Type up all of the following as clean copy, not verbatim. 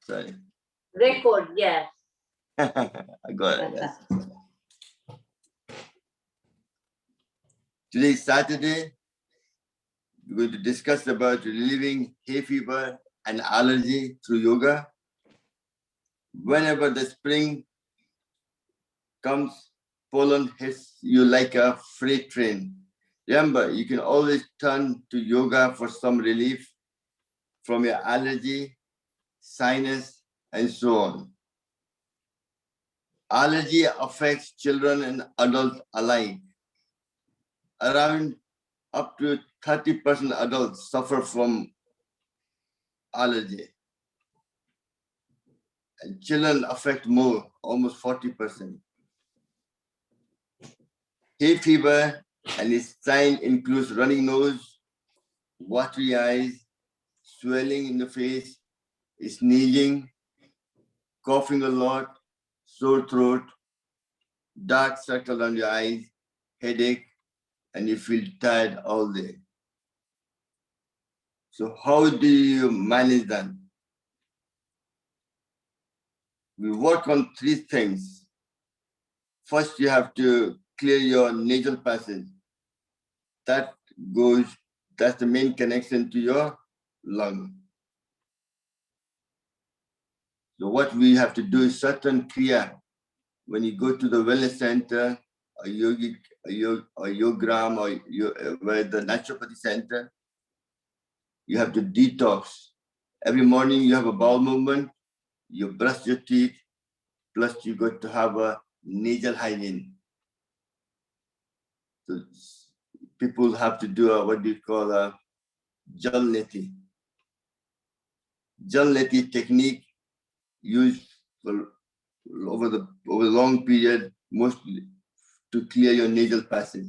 Sorry. Record, yes. I got it, yes. Today is Saturday. We're going to discuss about relieving hay fever and allergy through yoga. Whenever the spring comes, pollen hits you like a freight train. Remember, you can always turn to yoga for some relief from your allergy, sinus, and so on. Allergy affects children and adults alike. Around up to 30% adults suffer from allergy. And children affect more, almost 40%. Hay fever and its sign includes running nose, watery eyes, swelling in the face, sneezing, coughing a lot, sore throat, dark circles on your eyes, headache, and you feel tired all day. So how do you manage that? We work on three things. First, you have to clear your nasal passage. That's the main connection to your lung. So what we have to do is certain kriya. When you go to the wellness center, a yogic, a yogram, or where the naturopathy center, you have to detox. Every morning you have a bowel movement, you brush your teeth, plus you got to have a nasal hygiene. So people have to do a, what do you call a jal neti. Jal neti technique used for over the long period, mostly to clear your nasal passage.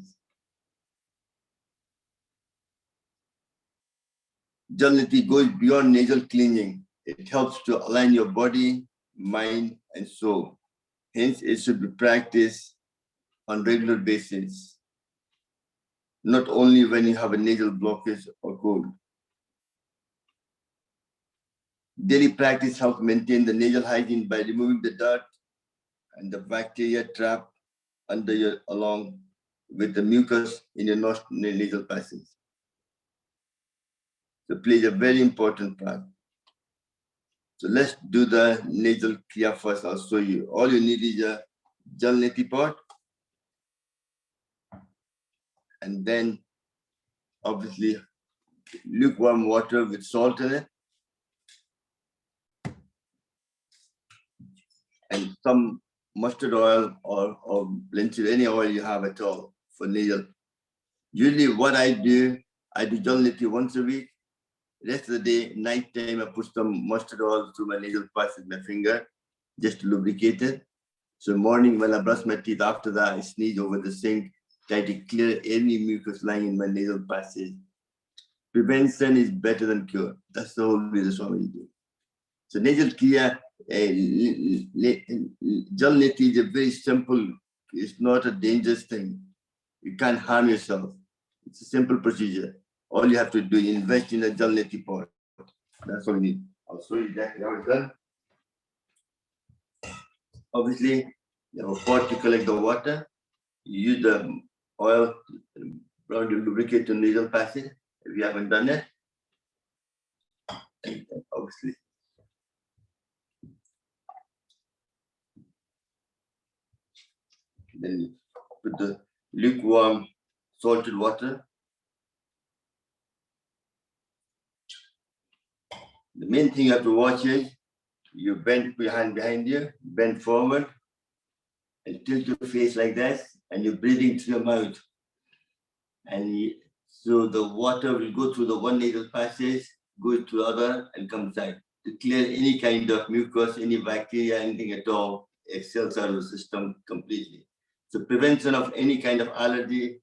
Jal neti goes beyond nasal cleaning. It helps to align your body, mind, and soul. Hence, it should be practiced on regular basis, not only when you have a nasal blockage or cold. Daily practice helps maintain the nasal hygiene by removing the dirt and the bacteria trapped along with the mucus in your nasal passage. So it plays a very important part. So let's do the nasal kriya first. I'll show you. All you need is a jal neti pot, and then obviously lukewarm water with salt in it, and some mustard oil or linseed, any oil you have at all for nasal. Usually what I do jal neti once a week. Rest of the day, night time, I put some mustard oil through my nasal pass with my finger, just to lubricate it. So morning when I brush my teeth, after that I sneeze over the sink, try to clear any mucus lying in my nasal passage. Prevention is better than cure. That's the whole reason Swami do. So nasal kriya, jal neti is a very simple, it's not a dangerous thing. You can't harm yourself. It's a simple procedure. All you have to do is invest in a jal neti pot. That's all you need. I'll show you exactly how it's done. Obviously, you have a pot to collect the water. You use the oil around to lubricate your nasal passage if you haven't done it. And obviously, then you put the lukewarm salted water. The main thing you have to watch is you bend behind you, bend forward, and tilt your face like this, and you're breathing through your mouth. And so the water will go through the one nasal passage, go to the other, and comes out to clear any kind of mucus, any bacteria, anything at all, expels out of the system completely. So prevention of any kind of allergy,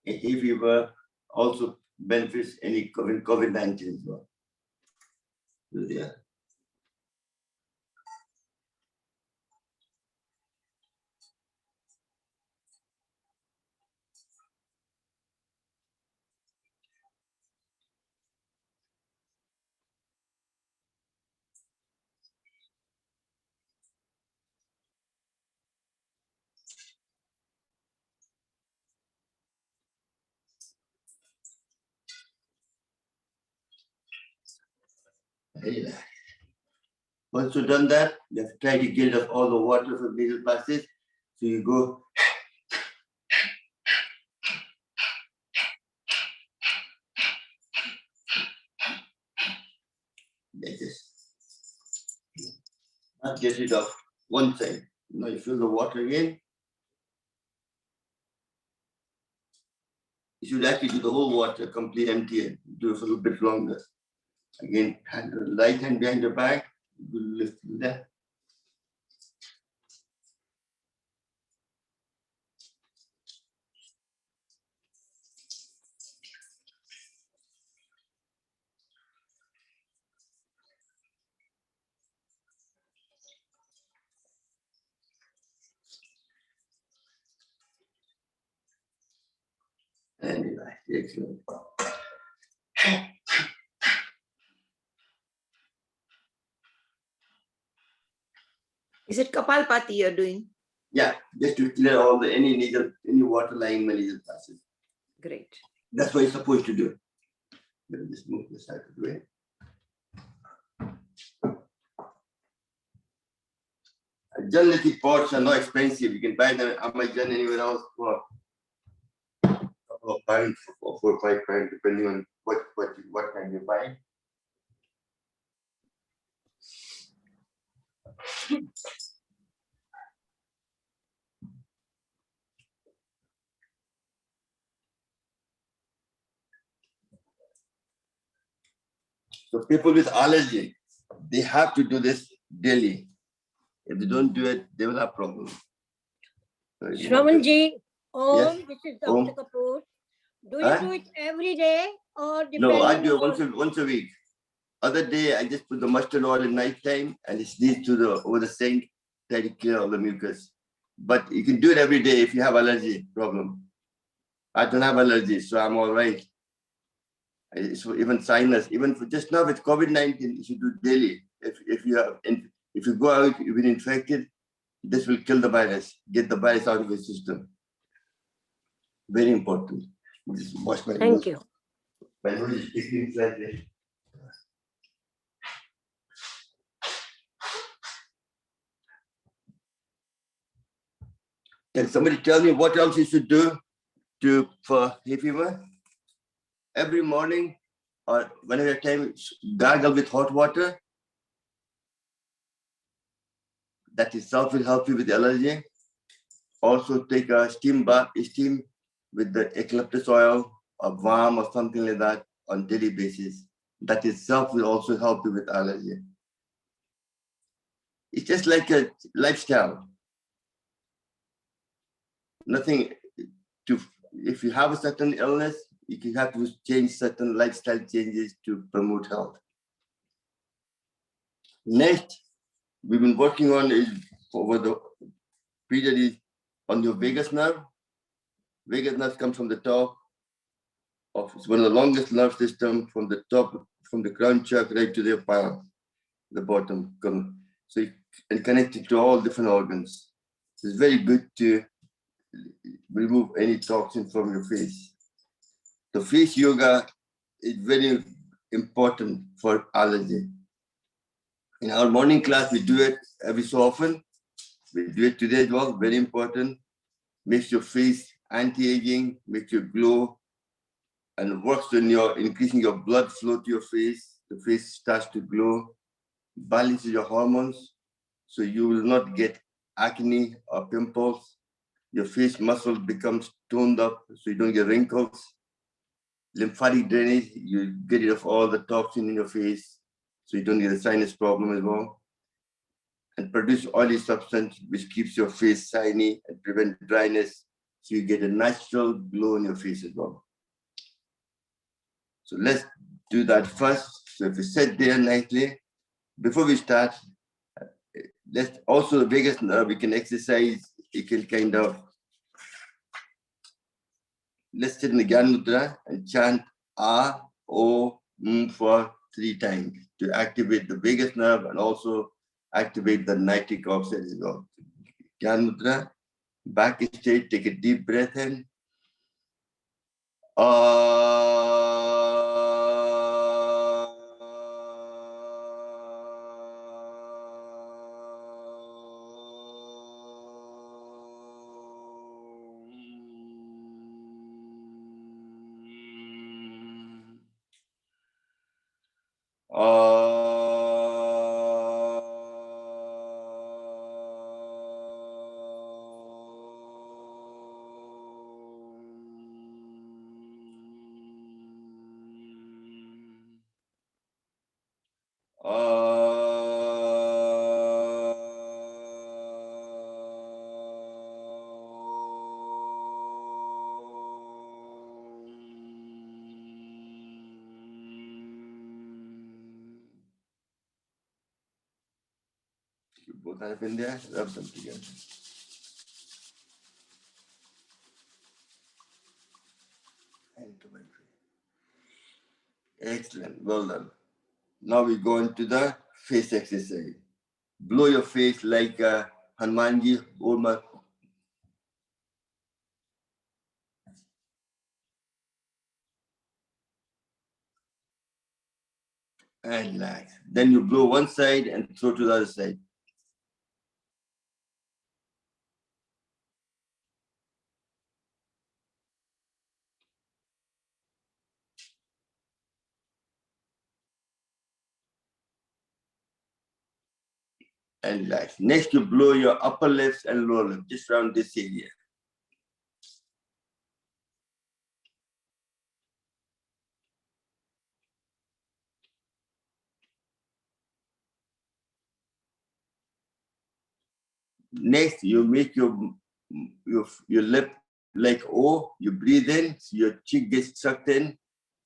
hay fever, also benefits any COVID-19 as well. So, yeah. Relax. Once you've done that, you have to try to get rid of all the water from nasal passages. So you go. Like this. Not get rid of one side. Now you fill the water again. You should actually do the whole water complete empty and do it for a little bit longer. Again, hand the right hand behind the back, you lift that. And relax. Excellent. Is it Kapalpati you're doing? Yeah, just to clear all the any water lying in the nasal passage. Great. That's what you're supposed to do. Let me just move this out of the way. Generally, pots are not expensive. You can buy them at Amazon anywhere else for a couple of pounds or 4 or 5 pounds, depending on what kind you buy. So people with allergy, they have to do this daily. If they don't do it, they will have problems. So Shravanji, Yes. this is Om. Dr. Kapoor. Do you Huh? do it every day or No, I depending do it on- once a week. Other day, I just put the mustard oil at night time and it sneeze to over the sink, try to clear all the mucus. But you can do it every day if you have allergy problem. I don't have allergies, so I'm all right. It's for even sinus, even for just now with COVID-19, you should do daily. If you go out, you've been infected, this will kill the virus, get the virus out of your system. Very important. Just wash my Thank nose. you. My nose is sticking slightly. Can somebody tell me what else you should do for hay fever? Every morning or whenever time, gargle with hot water. That itself will help you with allergy. Also take a steam bath, steam with the eucalyptus oil or balm or something like that on daily basis. That itself will also help you with allergy. It's just like a lifestyle. Nothing to, if you have a certain illness, you can have to change certain lifestyle changes to promote health. Next, we've been working on is over the period is on your vagus nerve. Vagus nerve comes from the top of, it's one of the longest nerve system from the top, from the crown chakra right to the pile, the bottom. So you can connect it to all different organs. It's very good to remove any toxin from your face. The face yoga is very important for allergy. In our morning class, we do it every so often. We do it today as well, very important. Makes your face anti-aging, makes you glow, and works on your increasing your blood flow to your face. The face starts to glow, balances your hormones, so you will not get acne or pimples. Your face muscle becomes toned up, so you don't get wrinkles. Lymphatic drainage, you get rid of all the toxin in your face, so you don't get a sinus problem as well. And produce oily substance, which keeps your face shiny and prevent dryness, so you get a natural glow on your face as well. So let's do that first. So if you sit there nicely, before we start, let's also the biggest nerve, we can exercise, you can kind of, let's sit in the Gyan Mudra and chant A, O, M for 3 times to activate the vagus nerve and also activate the nitric oxide as well. Gyan Mudra, back straight, take a deep breath in. You both have in there, rub them together. And to my face. Excellent, well done. Now we go into the face exercise. Blow your face like Hanumanji, Oma. And relax. Then you blow one side and throw to the other side. And relax. Next, you blow your upper lips and lower lip, just around this area. Next, you make your lip like O. You breathe in, so your cheek gets sucked in.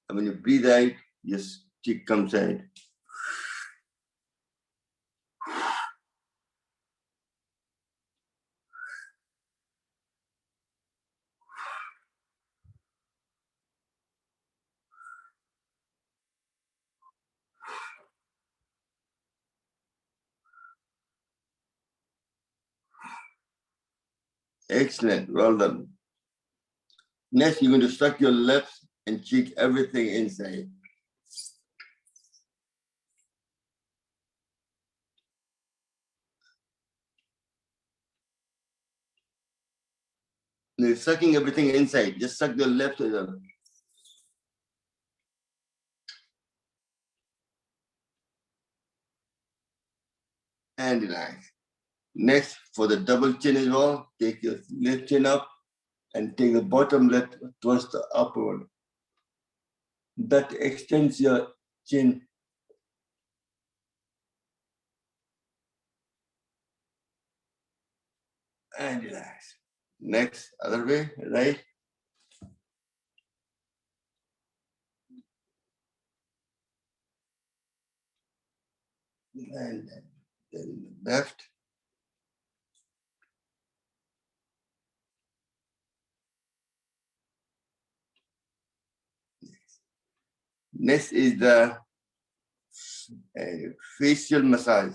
And when you breathe out, your cheek comes out. Excellent, well done. Next, you're going to suck your lips and cheek everything inside. You're sucking everything inside. Just suck your lips and relax. Next, for the double chin as well, take your left chin up and take the bottom lip towards the upper one. That extends your chin. And relax. Next, other way, right? And then left. Next is the facial massage.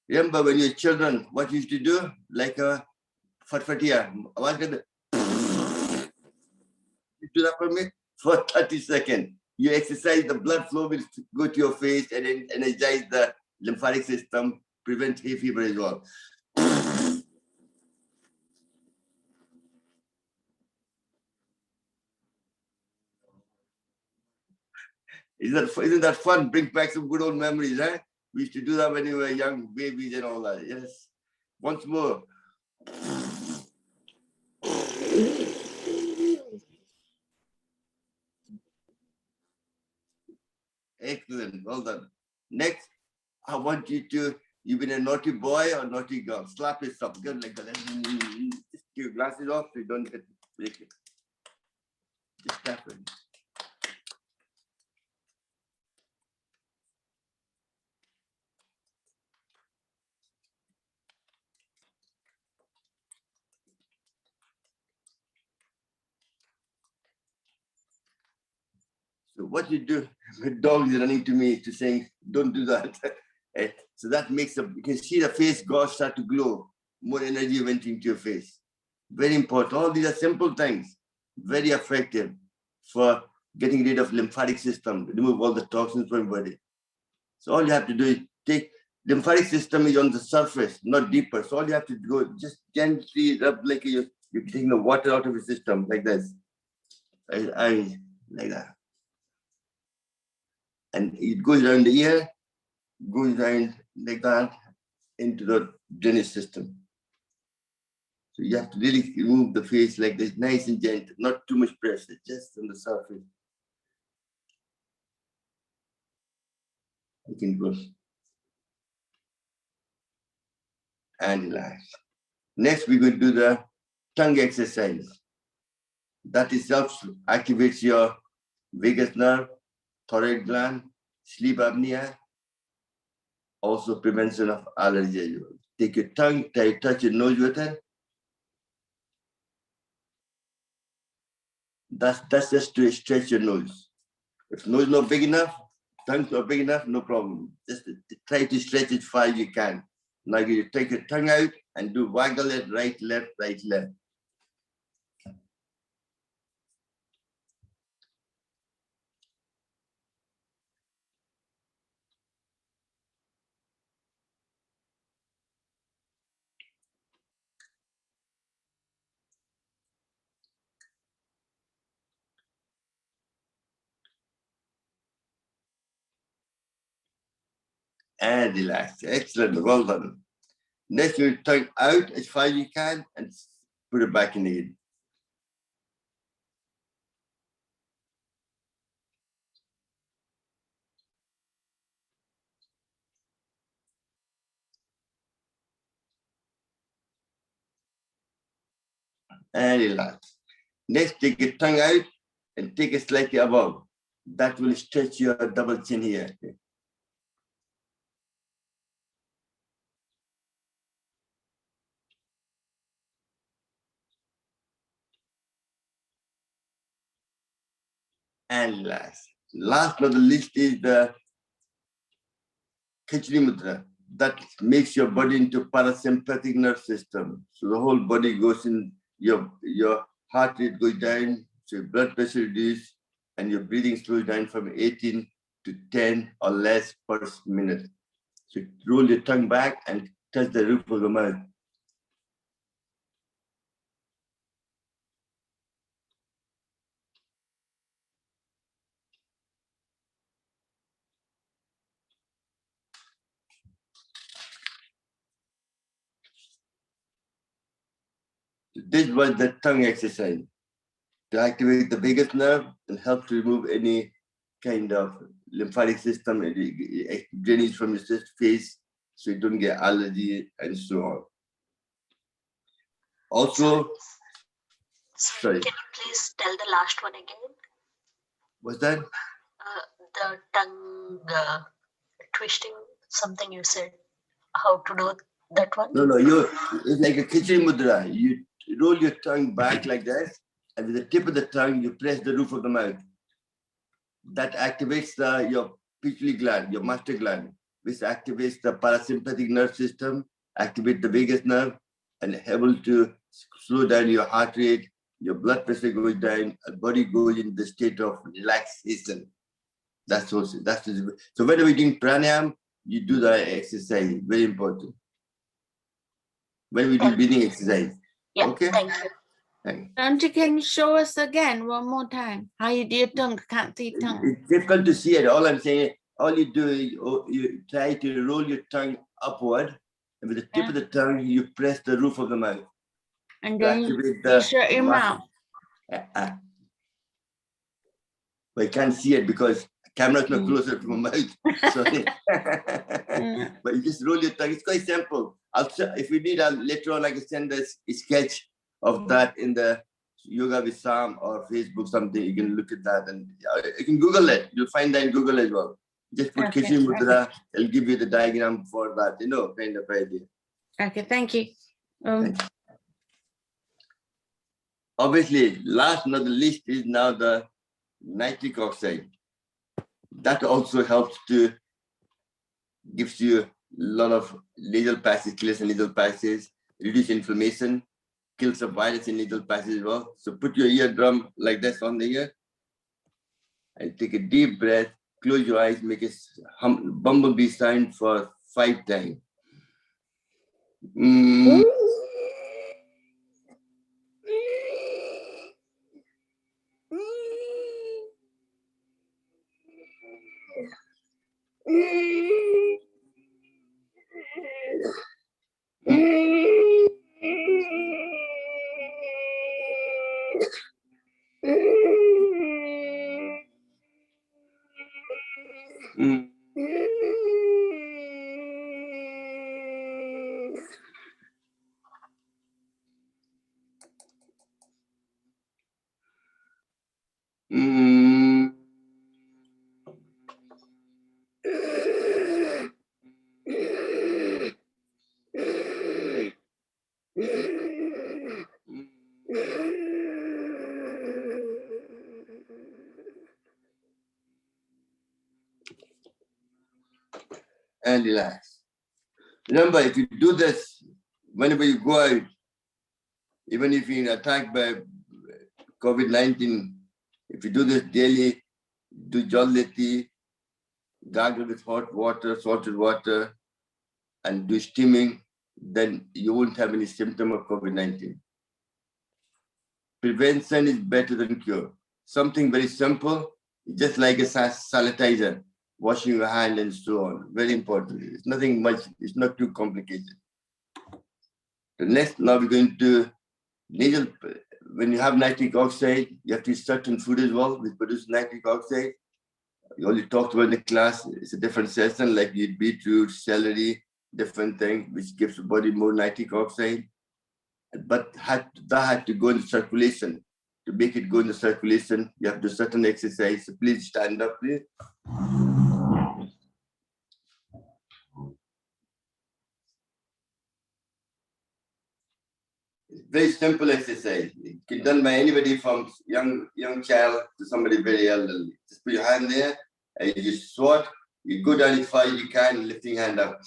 Remember when you're children, what you used to do? Like a fatfatiya. Do that for me for 30 seconds. You exercise, the blood flow will go to your face and energize the lymphatic system, prevent hay fever as well. Isn't that fun? Bring back some good old memories, right? We used to do that when we were young babies and all that. Yes. Once more. Excellent. Well done. Next, I want you to, you've been a naughty boy or naughty girl. Slap yourself. Good like that. Just keep your glasses off so you don't get break it. Just tap it. So what you do, with dogs running to me to saying, don't do that. So that makes you can see the face God start to glow. More energy went into your face. Very important. All these are simple things, very effective for getting rid of lymphatic system, remove all the toxins from body. So all you have to do is take, lymphatic system is on the surface, not deeper. So all you have to go, just gently rub like you're taking the water out of your system, like this. I like that. and it goes down the ear, goes down like that into the drainage system. So you have to really remove the face like this, nice and gentle, not too much pressure, just on the surface. You can go and relax. Next, we're going to do the tongue exercise. That itself activates your vagus nerve, thyroid gland, sleep apnea, also prevention of allergy. Take your tongue, touch your nose with it. That's just to stretch your nose. If nose not big enough, tongue's not big enough, no problem. Just try to stretch it far as you can. Now you take your tongue out and do waggle it right, left, right, left. And relax. Excellent. Well done. Next, you tongue out as far as you can and put it back in again. And relax. Next, take your tongue out and take it slightly above. That will stretch your double chin here. And relax. Last but not the least is the Khichdi Mudra. That makes your body into parasympathetic nerve system. So the whole body goes in, your heart rate goes down, so your blood pressure reduces, and your breathing slows down from 18 to 10 or less per minute. So roll your tongue back and touch the roof of the mouth. This was the tongue exercise to activate the vagus nerve and help to remove any kind of lymphatic system drainage from your face, so you don't get allergy and so on. Also, sorry. Can you please tell the last one again? What's that? The tongue twisting, something you said. How to do that one? No, it's like a Khichdi Mudra. You roll your tongue back like that, and with the tip of the tongue, you press the roof of the mouth. That activates your pituitary gland, your master gland, which activates the parasympathetic nerve system, activate the vagus nerve, and able to slow down your heart rate, your blood pressure goes down, and body goes in the state of relaxation. So whenever you're doing pranayam, you do the exercise, very important. When we do breathing exercise. Yeah, Okay? thank you. Auntie, can you show us again one more time how you do your tongue? Can't see tongue. It's difficult to see it. All I'm saying, all you do is you try to roll your tongue upward, and with the tip of the tongue, you press the roof of the mouth. And To then activate you shut your mouth. But I can't see it because the camera's not closer to my mouth. Sorry. But you just roll your tongue. It's quite simple. If you need, later on I can send a sketch of that in the Yoga with Sam or Facebook, something. You can look at that and you can Google it. You'll find that in Google as well. Just put Khichdi Mudra. It'll give you the diagram for that, kind of idea. Okay, thank you. Obviously, last not the least is now the nitric oxide. That also helps to, gives you a lot of nasal passages, clears the nasal passages, reduce inflammation, kills the virus in nasal passages as well. So put your eardrum like this on the ear and take a deep breath, close your eyes, make a bumblebee sound for 5 times. Mm. Mm. And relax. Remember, if you do this, whenever you go out, even if you're attacked by COVID-19, if you do this daily, do jalati, gargle with hot water, salted water, and do steaming, then you won't have any symptom of COVID-19. Prevention is better than cure. Something very simple, just like a sanitizer, washing your hand and so on. Very important. It's nothing much, it's not too complicated. The next, now we're going to nasal. When you have nitric oxide, you have to eat certain food as well, which produce nitric oxide. We only talked about in the class, it's a different session, like you eat beetroot, celery, different thing, which gives the body more nitric oxide. But that had to go in the circulation. To make it go in the circulation, you have to do certain exercise. So please stand up, please. It's very simple exercise. It can be done by anybody from young child to somebody very elderly. Just put your hand there and you just squat. You go down as far as you can, lifting hand up.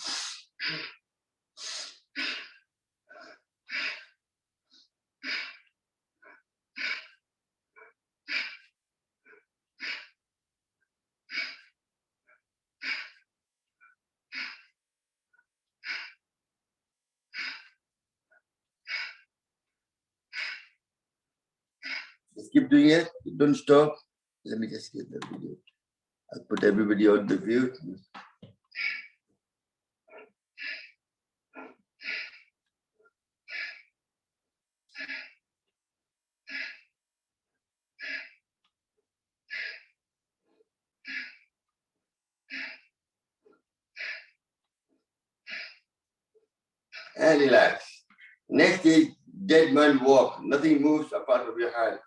Just keep doing it. Don't stop. Let me just get the video. I'll put everybody on the view. And relax. Next is dead man walk. Nothing moves apart from your hand.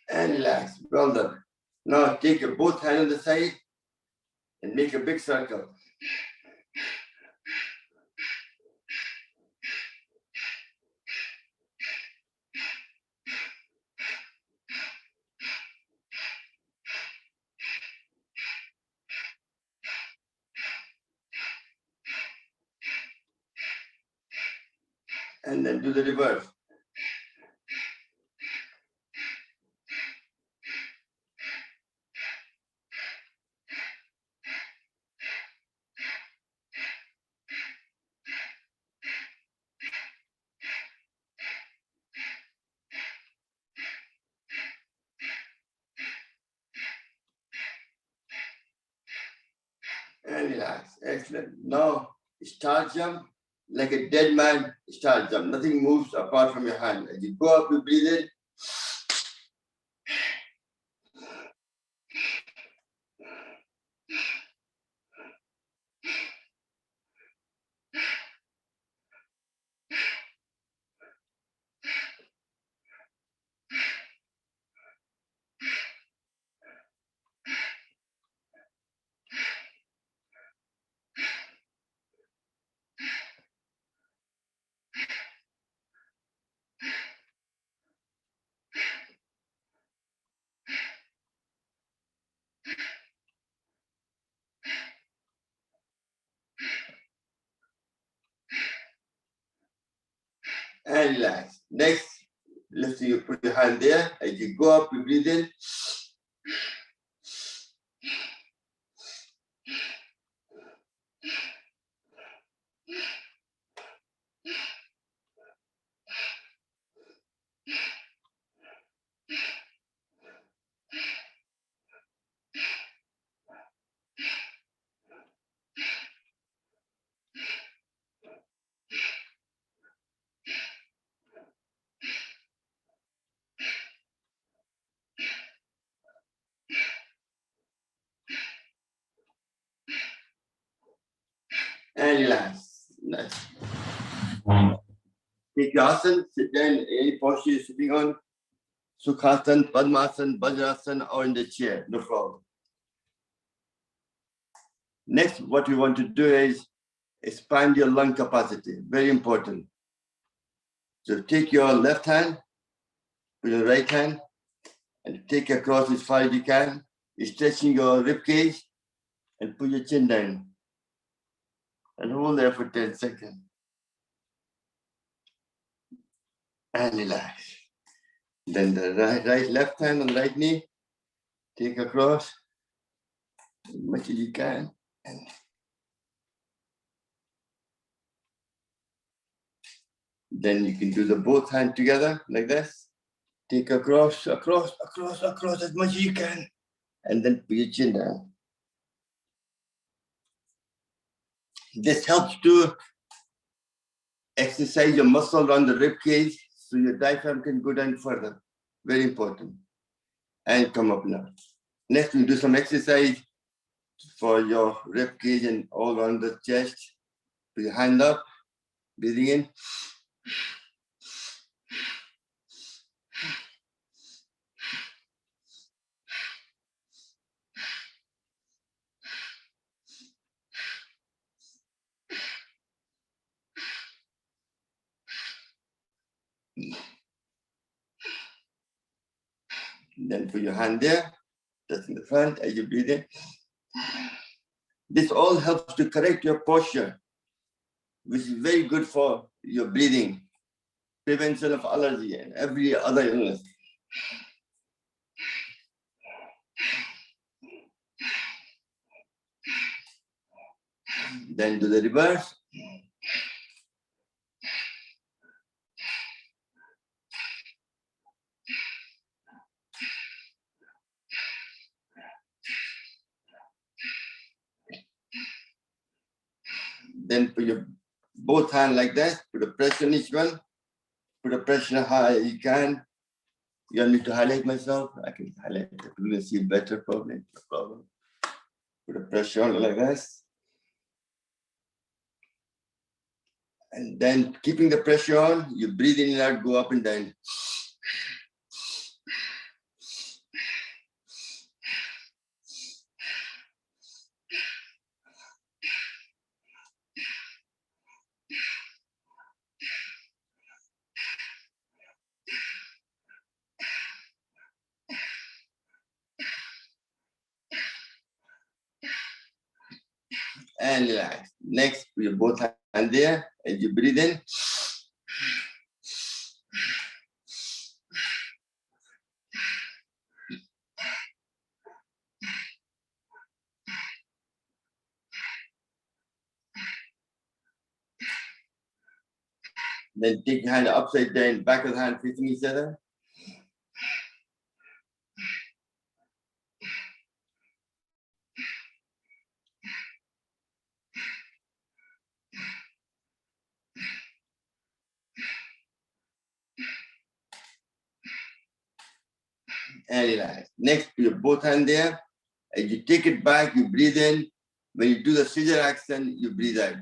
And relax. Well done. Now take your both hands on the side and make a big circle. And then do the reverse. And relax. Excellent. Now start jump like a dead man. Start jump. Nothing moves apart from your hand. As you go up, you breathe in. and relax. Next, let's see, you put your hand there. As you go up, you breathe in. And relax. Nice. Take your asana, sit down in any posture you're sitting on. Sukhasana, Padmasana, Vajrasana, or in the chair, no problem. Next, what we want to do is expand your lung capacity, very important. So take your left hand, put your right hand, and take across as far as you can, stretching your rib cage, and put your chin down. And hold there for 10 seconds. And relax. Then the right left hand on the right knee, take across as much as you can. And then you can do the both hands together like this. Take across as much as you can. And then put your chin down. This helps to exercise your muscle around the rib cage so your diaphragm can go down further. Very important. And come up now. Next, we'll do some exercise for your rib cage and all around the chest. Put your hand up, breathing in. Then put your hand there, touching the front as you breathe in. This all helps to correct your posture, which is very good for your breathing, prevention of allergy and every other illness. Then do the reverse. Then put your both hands like that, put a pressure on each one, put a pressure high as you can. You don't need to highlight myself. I can highlight it. You can see better, probably. No problem. Put a pressure on like this. And then keeping the pressure on, you breathe in and out, go up and down. And relax. Next, put your both hands there as you breathe in. Then take your hand upside down, back of the hand facing each other. And relax. Next, put your both hands there. As you take it back, you breathe in. When you do the scissor action, you breathe out.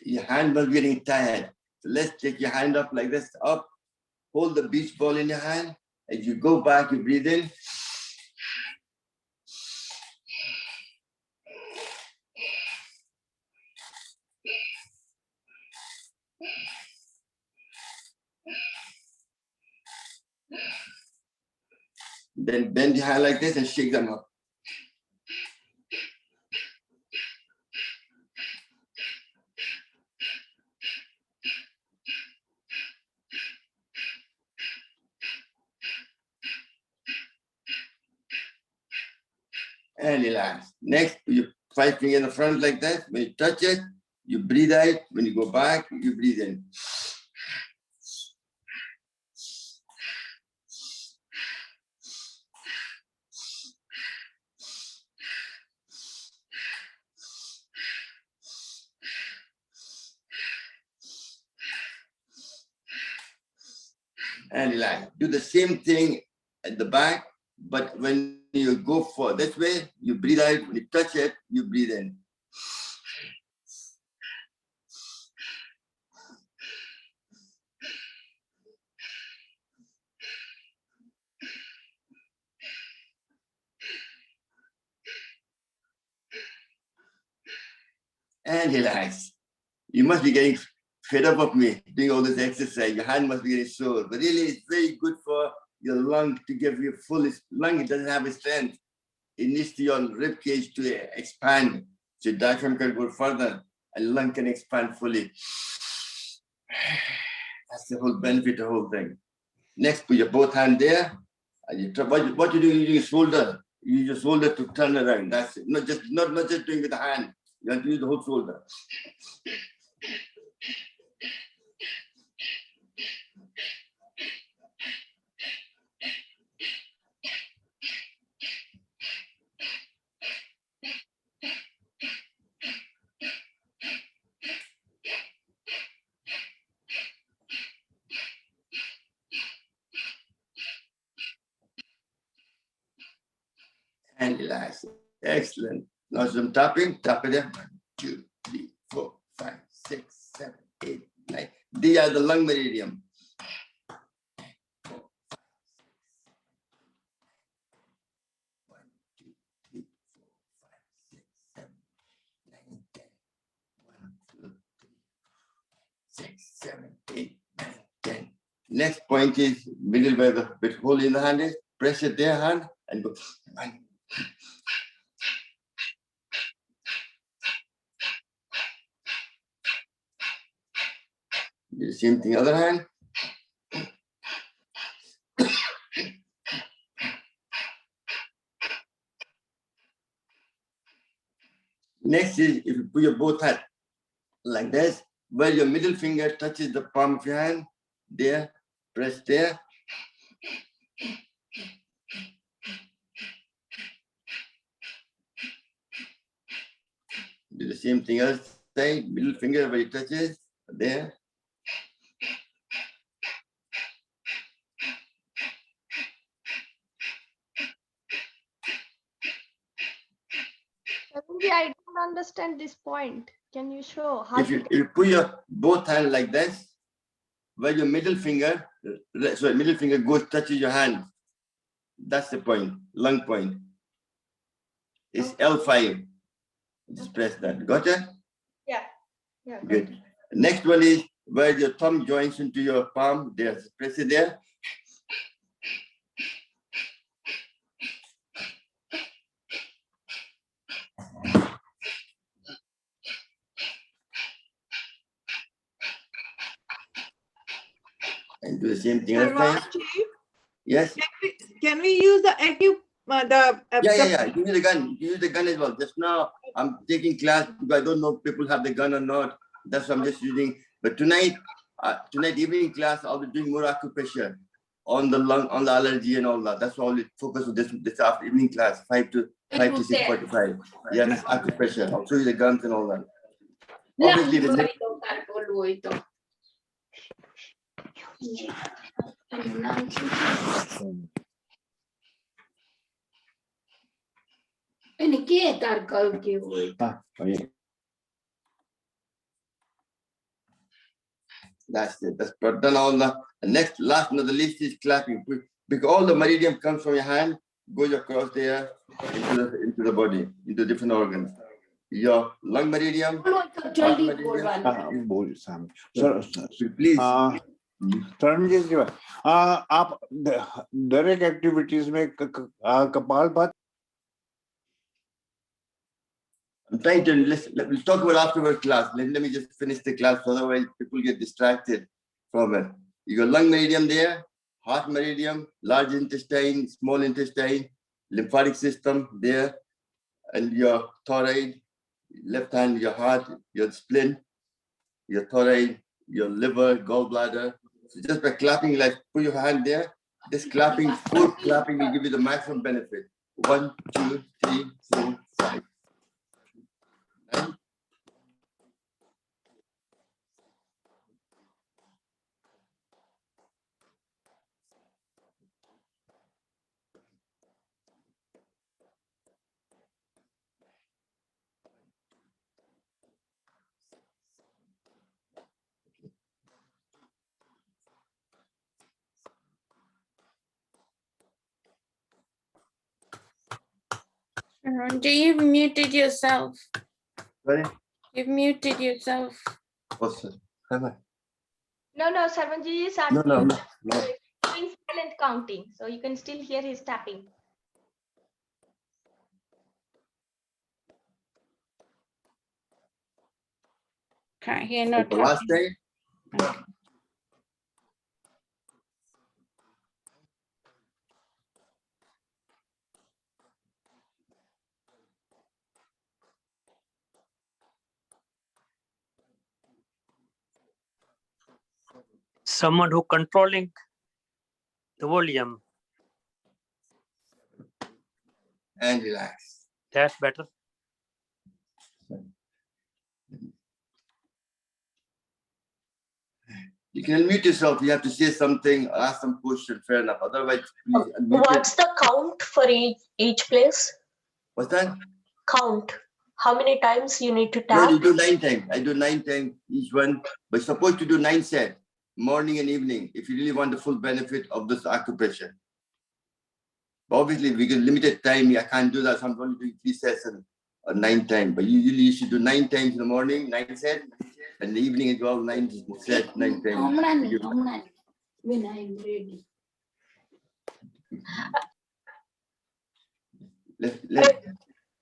Your hand was getting tired. So let's take your hand up like this, up. Hold the beach ball in your hand. As you go back, you breathe in. Then bend your hand like this and shake them up. And relax. Next, put your 5 fingers in the front like that. When you touch it, you breathe out. When you go back, you breathe in. And relax. Do the same thing at the back, but when you go for this way, you breathe out. When you touch it, you breathe in. And relax. You must be getting fed up of me doing all this exercise. Your hand must be getting sore, but really it's very good for your lung to give you full lung. It doesn't have a strength. It needs to your rib cage to expand. So diaphragm can go further and lung can expand fully. That's the whole benefit of the whole thing. Next, put your both hand there. And you try, what you do, you use your shoulder. You use your shoulder to turn around. That's it. Not just doing with the hand. You have to use the whole shoulder. And relax. Excellent. Now some tapping. Tap it in. 1, 2, 3, 4, 5, 6, 7, 8, 9. These are the lung meridian. 1, 2, 3, 4, 5, 6, 7, 9, 10. 1, 2, 3, 6, 7, 8, 9, 10. Next point is middle where the bit hole in the hand is. Press it there, hand, and go 1. Do the same thing, other hand. Next is if you put your both hands like this, where your middle finger touches the palm of your hand, there, press there. Do the same thing other side, middle finger where it touches, there. I don't understand this point. Can you show how If you put your both hands like this, where your middle finger, middle finger goes touches your hand, that's the point, lung point. It's L5. Just press that. Got it? Yeah. Yeah. Good. Next one is where your thumb joins into your palm. There, press it there. And do the same thing. Yes. Can we use the Yeah. You use the gun. You use the gun as well. Just now, I'm taking class because I don't know if people have the gun or not. That's what I'm just using. But tonight evening class, I'll be doing more acupressure on the lung, on the allergy and all that. That's all it focus on this after evening class, 5 to 6:45. Yeah, that's acupressure. I'll show you the guns and all that. Obviously, That's it. That's done all the next, last but not the least is clapping. Because all the meridian comes from your hand, goes across there into the body, into different organs. Your lung meridian, heart meridian. Please. Taranjit जी आप दरेक activities में kapalbhati I'm trying to we'll talk about afterward class. Let me just finish the class, otherwise people get distracted from it. You got lung meridian there, heart meridian, large intestine, small intestine, lymphatic system there, and your thyroid, left hand, your heart, your spleen, your thyroid, your liver, gallbladder. So just by clapping, like put your hand there, this clapping, full clapping will give you the maximum benefit. 1, 2, 3, 4, 5. You've muted yourself. Sorry? You've muted yourself. What's that? Have I? No, Sarvanji is No, unmuted. no. Doing silent counting, so you can still hear his tapping. Can't hear no The last tapping. day, someone who controlling the volume. and relax. That's better. You can unmute yourself. You have to say something, ask some question, fair enough. Otherwise, please unmute it. What's the count for each place? What's that? Count. How many times you need to No, tap? you do 9 times. I do 9 times each one, but you're supposed to do 9 sets, morning and evening, if you really want the full benefit of this acupressure. But obviously, we get limited time. I can't do that. So I'm only doing 3 sessions or 9 times. But usually, you should do 9 times in the morning, 9 sets, and in the evening as well, 9 sets, 9 times. When I'm ready.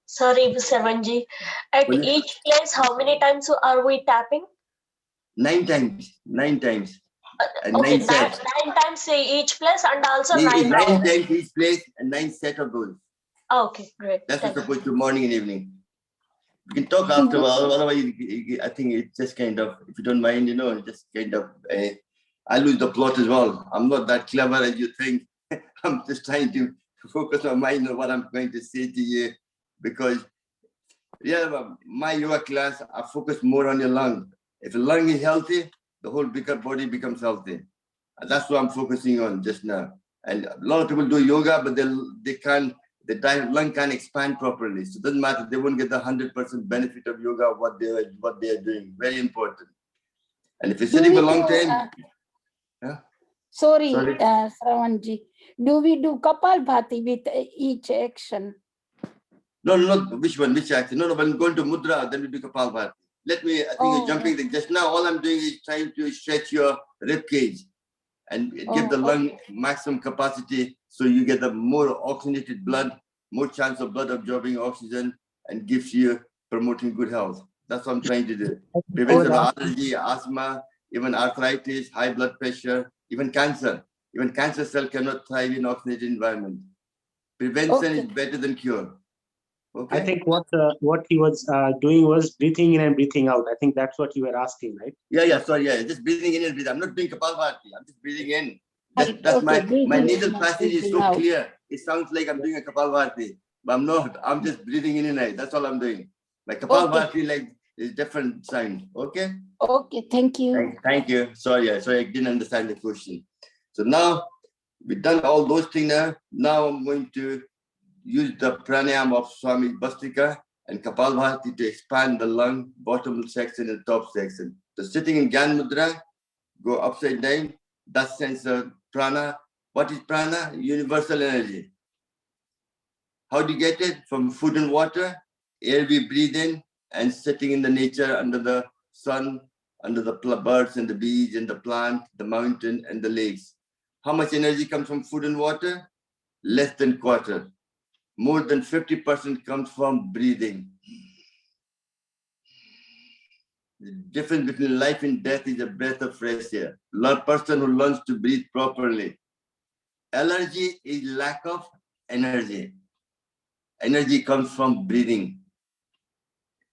Sorry, Sarvanji. At Well, each place, how many times are we tapping? 9 times, 9 times, and Okay, 9 sets. 9 times each place and also 9 9 rounds. times each place and 9 sets of those. Okay, great. That's what's Thank supposed to do morning and evening. We can talk after a while. Otherwise, I think it's just kind of, if you don't mind, just kind of, I lose the plot as well. I'm not that clever as you think. I'm just trying to focus my mind on what I'm going to say to you, because, my yoga class, I focus more on your lung. If the lung is healthy, the whole bigger body becomes healthy. And that's what I'm focusing on just now. And a lot of people do yoga, but they can't. The lung can't expand properly. So it doesn't matter. They won't get the 100% benefit of yoga, what they are doing. Very important. And if you're sitting for a long time. Sorry, Sravanji. Do we do Kapalbhati with each action? No, which one? Which action? No, when going to mudra, then we do Kapalbhati. I think you're jumping. Just now, all I'm doing is trying to stretch your rib cage and give the lung maximum capacity, so you get the more oxygenated blood, more chance of blood absorbing oxygen, and gives you promoting good health. That's what I'm trying to do. Prevention of allergy, asthma, even arthritis, high blood pressure, even cancer. Even cancer cell cannot thrive in oxygenated environment. Prevention is better than cure. Okay. I think what he was doing was breathing in and breathing out. I think that's what you were asking, right? Sorry, just breathing in and breathing. I'm not doing Kapalbhati. I'm just breathing in. That's my nasal passage is so clear. It sounds like I'm doing a Kapalbhati, but I'm not. I'm just breathing in and out. That's all I'm doing. My Kapalbhati is different sound. Okay. Okay, thank you. Thank you. Sorry, I didn't understand the question. So now we've done all those things. Now I'm going to use the pranayama of Swami Bhastika and Kapalbhati to expand the lung, bottom section and top section. So sitting in Gyan Mudra, go upside down. That sends the prana. What is prana? Universal energy. How do you get it? From food and water, air we breathe in, and sitting in the nature under the sun, under the birds and the bees and the plant, the mountain and the lakes. How much energy comes from food and water? Less than quarter. More than 50% comes from breathing. The difference between life and death is a breath of fresh air. A person who learns to breathe properly. Allergy is lack of energy. Energy comes from breathing,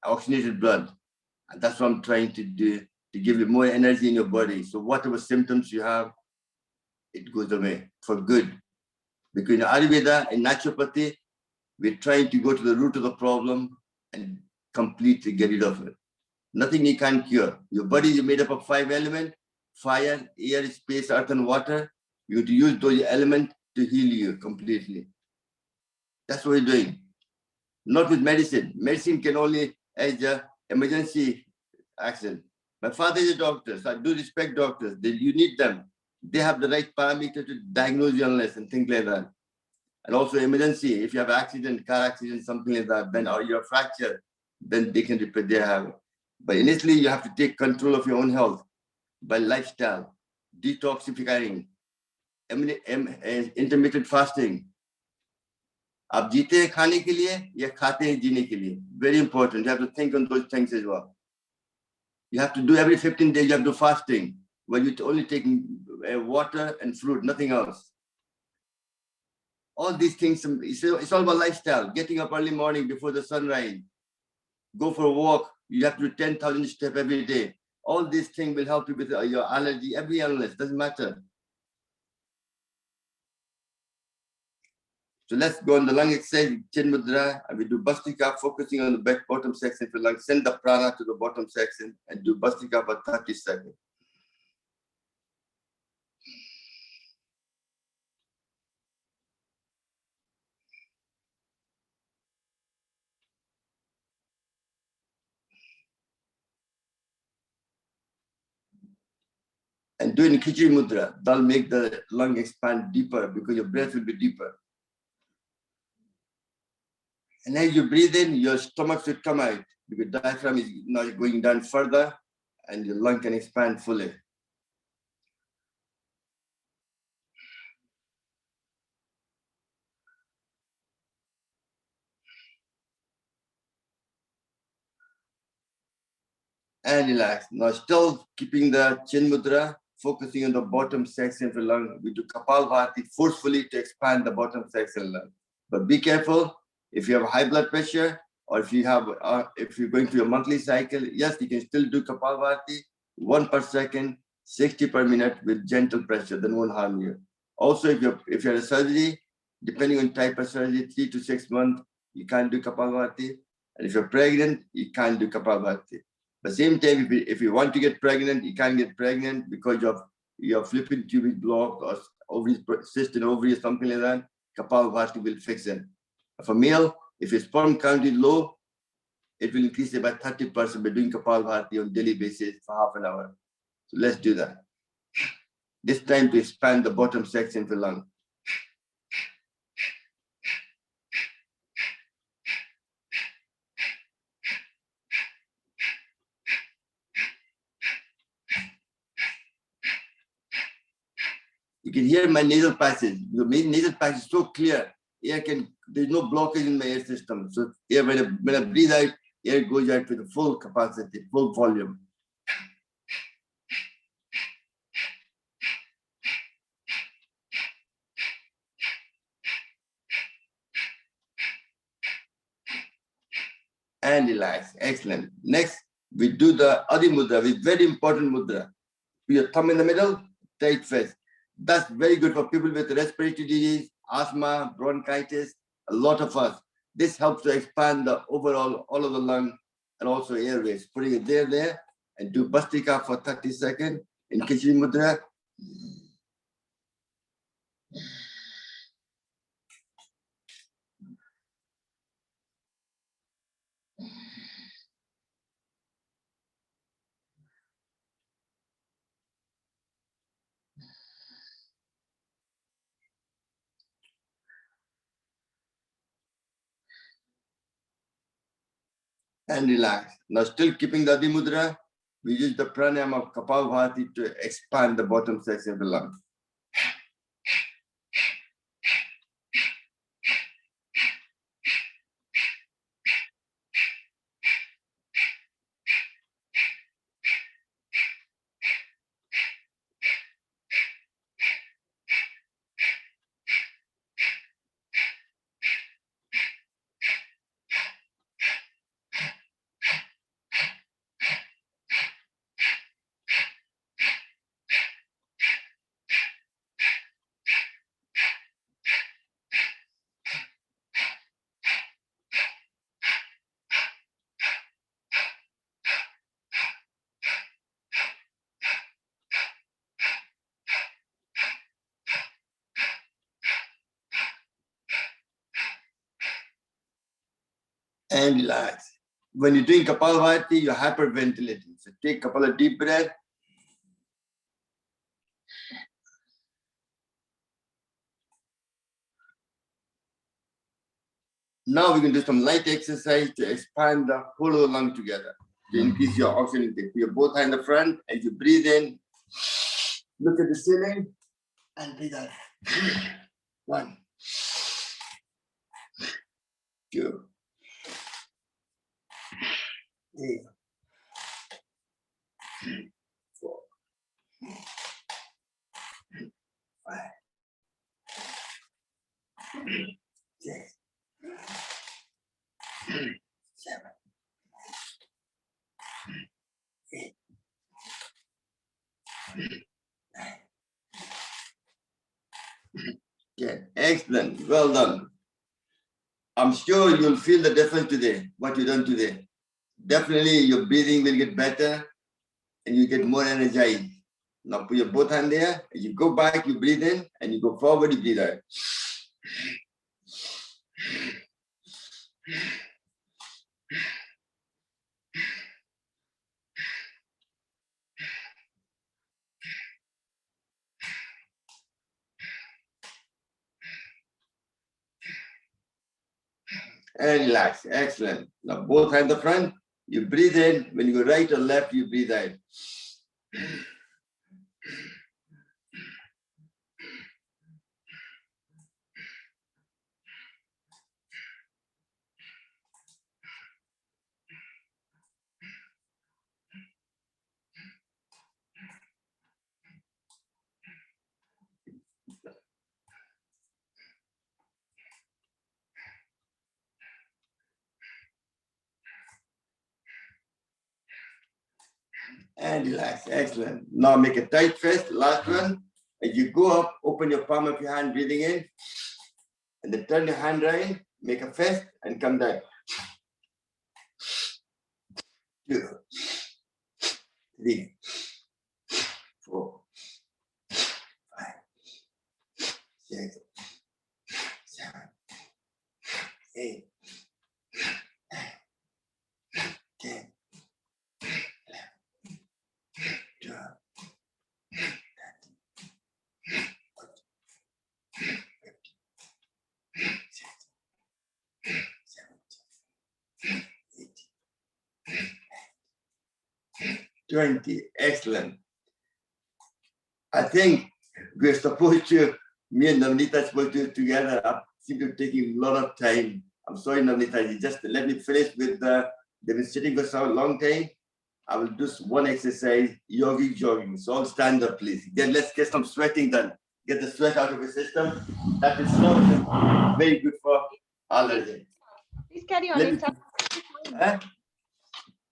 oxygenated blood. And that's what I'm trying to do, to give you more energy in your body. So whatever symptoms you have, it goes away for good. Because in Ayurveda and naturopathy, we're trying to go to the root of the problem and completely get rid of it. Nothing you can cure. Your body is made up of 5 elements: fire, air, space, earth, and water. You have to use those elements to heal you completely. That's what we're doing. Not with medicine. Medicine can only as an emergency action. My father is a doctor, so I do respect doctors. You need them. They have the right parameter to diagnose your illness and things like that. And also emergency, if you have accident, car accident, something like that, then or you're fractured, then they can repair their habit. But initially, you have to take control of your own health by lifestyle, detoxifying, intermittent fasting. आप जीते हैं खाने के लिए या खाते हैं जीने के लिए? Very important. You have to think on those things as well. You have to do every 15 days, you have to do fasting, where you only take water and fruit, nothing else. All these things, it's all about lifestyle. Getting up early morning before the sunrise. Go for a walk. You have to do 10,000 steps every day. All these things will help you with your allergy, every illness, doesn't matter. So let's go on the lung exercise, chin mudra, and we do Bhastrika, focusing on the back bottom section of the lung. Send the prana to the bottom section and do Bhastrika for 30 seconds. And doing Khichdi mudra, that'll make the lung expand deeper because your breath will be deeper. And as you breathe in, your stomach should come out because diaphragm is now going down further and your lung can expand fully. And relax. Now still keeping the chin mudra, focusing on the bottom section of the lung. We do Kapalbhati forcefully to expand the bottom section of the lung. But be careful, if you have high blood pressure or if you're going through a monthly cycle, yes, you can still do Kapalbhati 1 per second, 60 per minute with gentle pressure, then won't harm you. Also, if you're a surgery, depending on type of surgery, 3 to 6 months, you can't do Kapalbhati. And if you're pregnant, you can't do Kapalbhati. But same time, if you want to get pregnant, you can't get pregnant because of your fallopian tube is blocked or ovaries, cyst in ovary or something like that. Kapalbhati will fix it. For male, if your sperm count is low, it will increase it by 30% by doing Kapalbhati on a daily basis for half an hour. So let's do that. This time to expand the bottom section of the lung. You can hear my nasal passage. The nasal passage is so clear. There's no blockage in my air system. So air, when I breathe out, air goes out with the full capacity, full volume. And relax. Excellent. Next, we do the Adi Mudra, with very important mudra. Put your thumb in the middle, tight fist. That's very good for people with respiratory disease, asthma, bronchitis, a lot of us. This helps to expand the overall, all of the lung and also airways. Putting it there, and do Bhastrika for 30 seconds in Khichdi Mudra. and relax. Now still keeping the Adi Mudra, we use the pranayama of Kapalbhati to expand the bottom section of the lung. And relax. When you're doing Kapalbhati, you're hyperventilating. So take a couple of deep breaths. Now we can do some light exercise to expand the whole lung together, to increase your oxygen intake. Put your both hands in the front. As you breathe in, look at the ceiling and breathe out. 1, 2, 3, 4, 5, 6, 7, 8, 9, 10. Excellent. Well done. I'm sure you'll feel the difference today, what you've done today. Definitely your breathing will get better and you get more energized. Now put your both hands there. As you go back, you breathe in, and you go forward, you breathe out. And relax. Excellent. Now both hands in the front. You breathe in. When you go right or left, you breathe out. And relax. Excellent. Now make a tight fist. Last one. As you go up, open your palm of your hand, breathing in. And then turn your hand around, make a fist, and come down. 2, 3, 4, 5, 6, 7, 8, 9, 10, 11, 12, 13, 14, 15, 16, 17, 18, 20. Excellent. I think we're supposed to, me and Nabnita are supposed to do it together. I seem to be taking a lot of time. I'm sorry, Nabnita, you just let me finish with they've been sitting for so long time. I will do one exercise, yogic jogging. So all stand up, please. Then let's get some sweating done. Get the sweat out of your system. That is so very good for allergy. Please carry on. Let It's me- absolutely fine.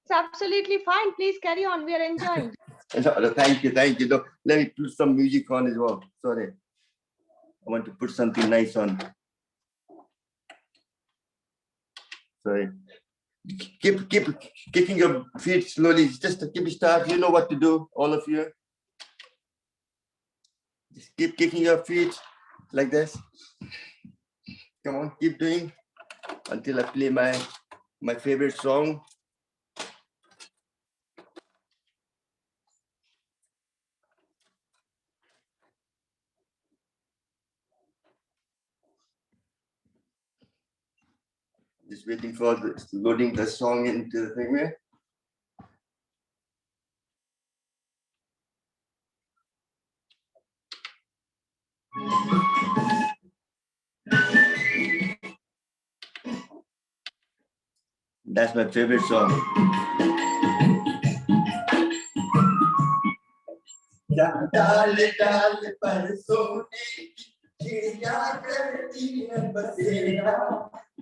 It's absolutely fine. Please carry on. We are enjoying. No, thank you, thank you. No, let me put some music on as well. Sorry. I want to put something nice on. Sorry. Keep kicking your feet slowly. Just to keep start. You know what to do, all of you. Just keep kicking your feet like this. Come on, keep doing until I play my favorite song. Just waiting for loading the song into the thing here. That's my favorite song. डाल डाल पर सोने चिड़िया करती है बसेरा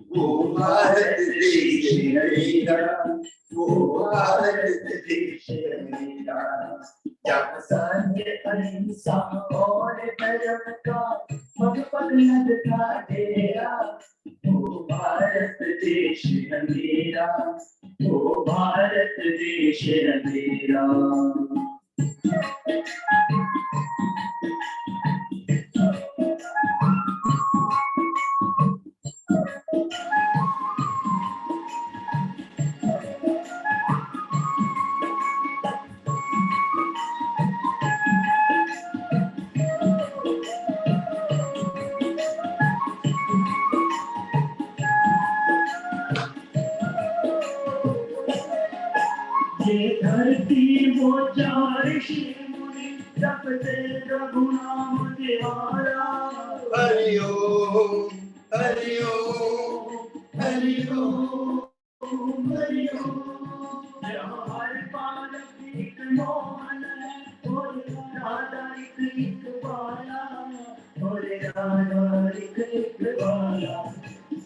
वो भारत देश मेरा वो भारत देश मेरा जहाँ सत्य अहिंसा और धर्म का पग पग लगता डेरा वो भारत देश है मेरा वो भारत देश है मेरा ये धरती वो चार मुनि जपते प्रभु नाम तिहारा हरि ओम हरि ओम हरि ओम हरि ओम हर पालक एक मोहन है और राधा एक बाला और राधा एक बाला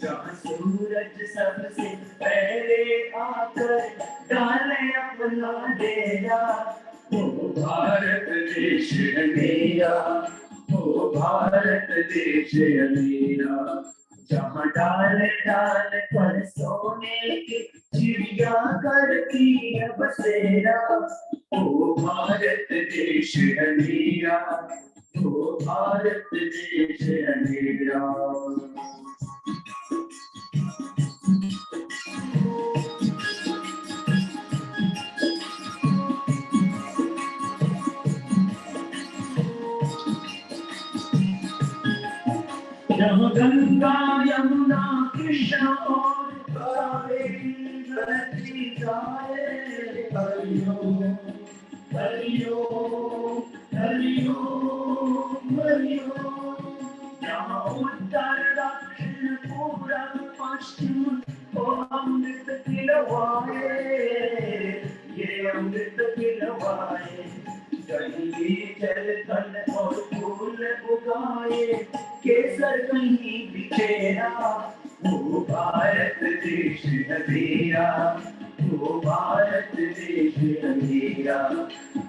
जहाँ सूरज सबसे पहले आकर डाले अपना डेरा वो भारत देश है मेरा वो भारत देश है मेरा जहाँ डाल डाल पर सोने की चिड़िया करती है बसेरा वो भारत देश है मेरा वो भारत देश है मेरा जहाँ गंगा यमुना कृष्ण और कावेरी बहती जाए हरि ओम हरि ओम हरि ओम हरि ओम जहाँ उत्तर दक्षिण पूरब पश्चिम ओ अमृत पिलवाए ये अमृत पिलवाए कहीं जल थल और फूल उगाए केसर कहीं बिखेरा वो भारत देश है मेरा वो भारत देश है मेरा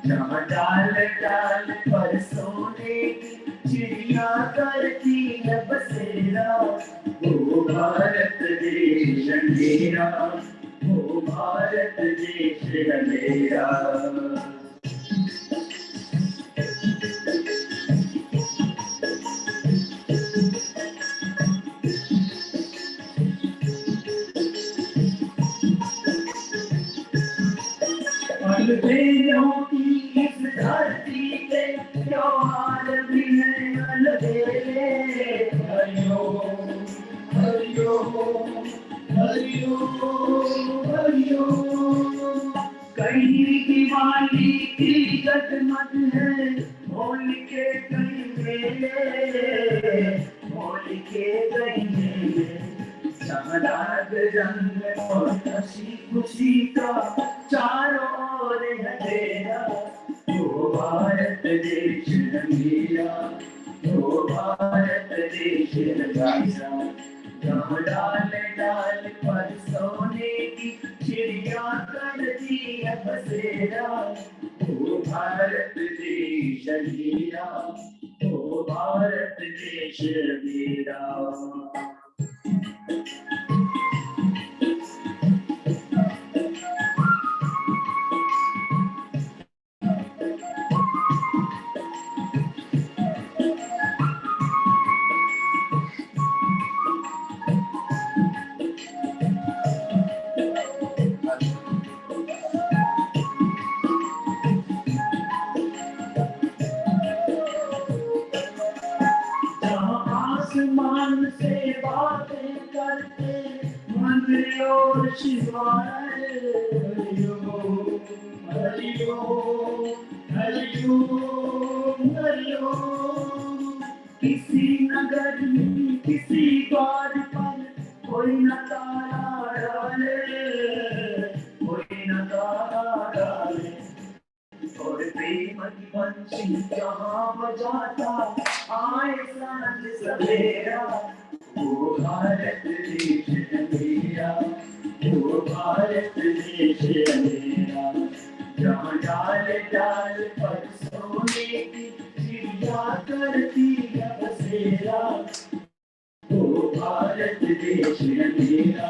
जहाँ डाल डाल पर सोने की चिड़िया करती है बसेरा वो भारत देश है मेरा वो भारत देश है मेरा वेदों की इस धरती पे त्योहार भी है अलबेले हरि ओम हरि ओम हरि ओम हरि ओम कहीं दिवाली की जगमग है होली के कहीं मेले होली के कहीं मेले राग रंग और हंसी खुशी का चारों ओर अंधेरा वो भारत देश है मेरा वो भारत देश है मेरा जहाँ डाल डाल पर सोने की चिड़िया करती है बसेरा वो भारत देश है मेरा वो भारत देश है मेरा आसमान से बातें करते मन किसी नगर में किसी द्वार पर कोई न तारा डाले, कोई न तारा डाले, और प्रेम की बंसी जहाँ बजाता आए सांझ सवेरा, वो भारत देश है मेरा, वो भारत देश है मेरा, जहाँ डाल डाल पर सोने की चिड़िया करती है बसेरा, वो भारत देश है मेरा,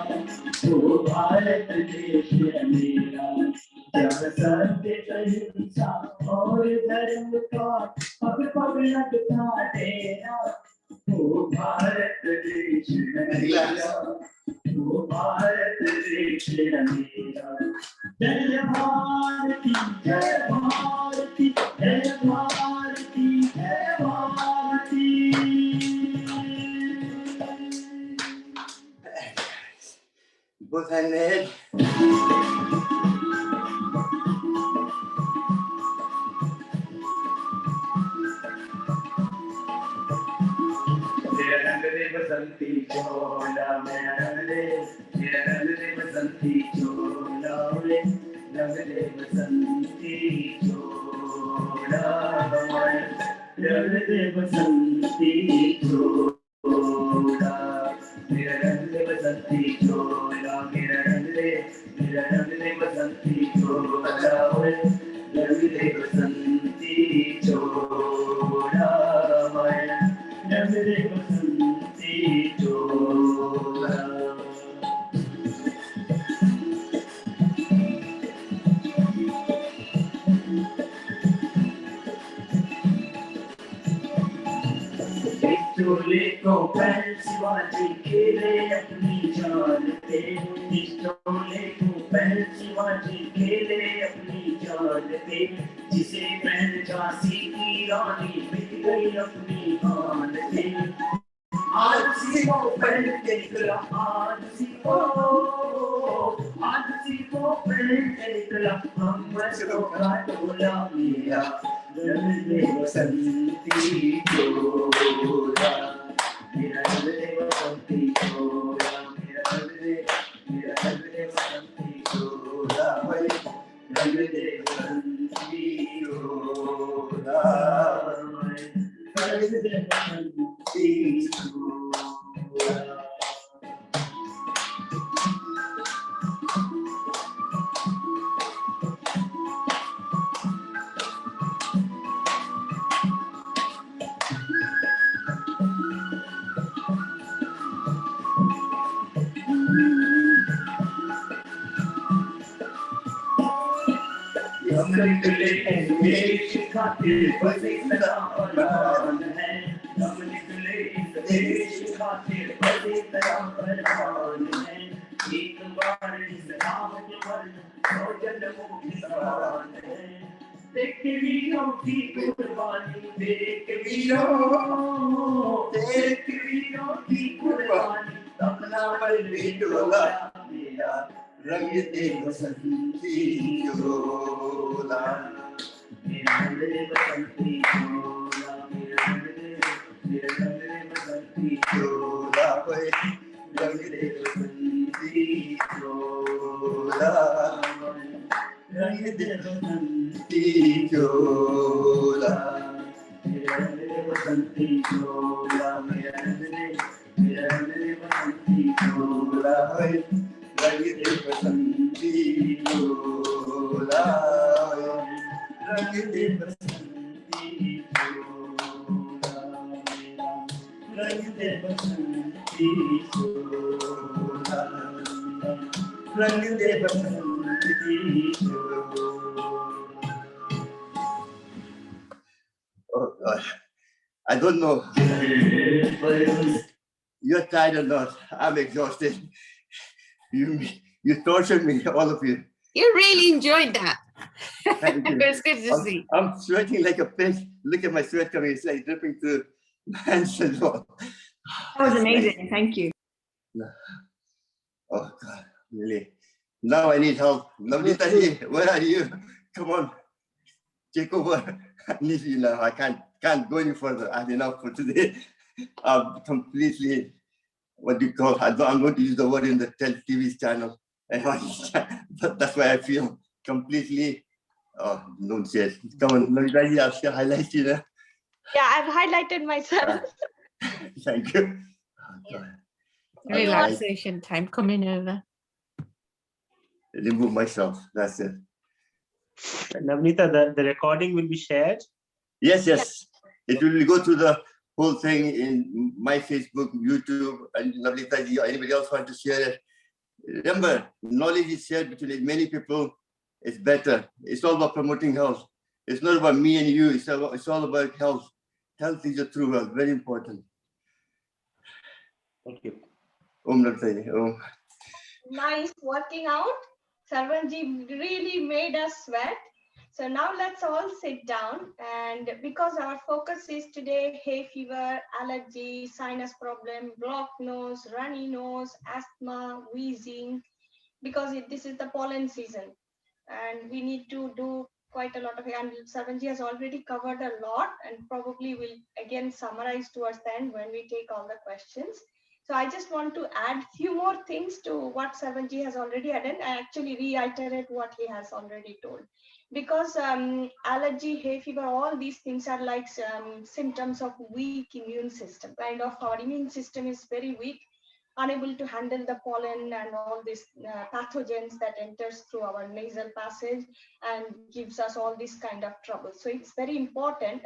वो भारत देश है मेरा, जहाँ सत्य अहिंसा और धर्म का पग पग लगता तेरा, वो भारत देश है मेरा, वो भारत देश है मेरा। जय भारती जय भारती जय भारती जय भारती। Both hand head. मेरा रंग दे बसंती चोला, मेरा रंग दे बसंती चोला, रंग दे बसंती चोला, रंग दे बसंती चोला, मेरा रंग दे बसंती चोला, मेरा रंग दे बसंती चोला, रंग दे बसंती चोला, रंग दे बसंती चोला। चोले को पहन शिवाजी खेले अपनी जान पे, इस चोले को पहन शिवाजी खेले अपनी जान पे, जिसे पहन झांसी की रानी बिक गई अपनी आन पे, आज सी को पहन के निकला, आज सी को पहन के निकला, हम बच्चों का टोला मेरा, रंग दे बसंती चोला, मेरा रंग दे बसंती चोला, मेरा रंग दे बसंती चोला, रंग दे बसंती चोला, रंग दे बसंती चोला। हम निकले देश खातिर बस इतना अरमान है, हम निकले देश खातिर बस इतना अरमान है, एक बार इस राह पर 100 जन्मों की समान है, देख वीरों की कुर्बानी, देख वीरों की कुर्बानी, अपना बल भी डोला मेरा, रंग दे बसंती चोला, मेरा रंग दे बसंती चोला, मेरा रंग दे बसंती चोला, रंग दे बसंती चोला, रंग दे बसंती चोला, मेरा रंग दे बसंती चोला, मेरा रंग दे बसंती चोला, रंग दे बसंती चोला, रंग दे बसंती चोला, रंग दे बसंती चोला, रंग दे बसंती चोला। Oh God, I don't know. You're tired or not? I'm exhausted. You tortured me, all of you. You really enjoyed that. Thank you. It's good to see. I'm sweating like a pig. Look at my sweat coming. It's like dripping through my hands and all. That was amazing. Thank you. Oh God, really. Now I need help. Nabnita ji, where are you? Come on, take over. I need you now. I can't go any further. I had enough for today. I'm completely, what do you call? I'm going to use the word in the TV channel. But that's why I feel completely. Oh, don't say it. Come on, Nabnita ji, I'll still highlight you there. Yeah, I've highlighted myself. Thank you. Oh, God. Okay, I Relaxation time coming over. remove myself. That's it. Navneeta, the recording will be shared. Yes, yes. It will go through the whole thing in my Facebook, YouTube, and Nabnita ji or anybody else want to share it. Remember, knowledge is shared between many people. It's better. It's all about promoting health. It's not about me and you. It's all about health. Health is a true health. Very important. Thank you. Nabnita ji, Om. Nice working out. Sarvanji really made us sweat. So now let's all sit down, and because our focus is today hay fever, allergy, sinus problem, blocked nose, runny nose, asthma, wheezing, because this is the pollen season and we need to do quite a lot of it. And Sarvanji has already covered a lot and probably will again summarize towards the end when we take all the questions. So I just want to add few more things to what Sarvanji has already added and actually reiterate what he has already told. Because allergy, hay fever, all these things are like symptoms of weak immune system. Kind of our immune system is very weak, unable to handle the pollen and all these pathogens that enters through our nasal passage and gives us all this kind of trouble. So it's very important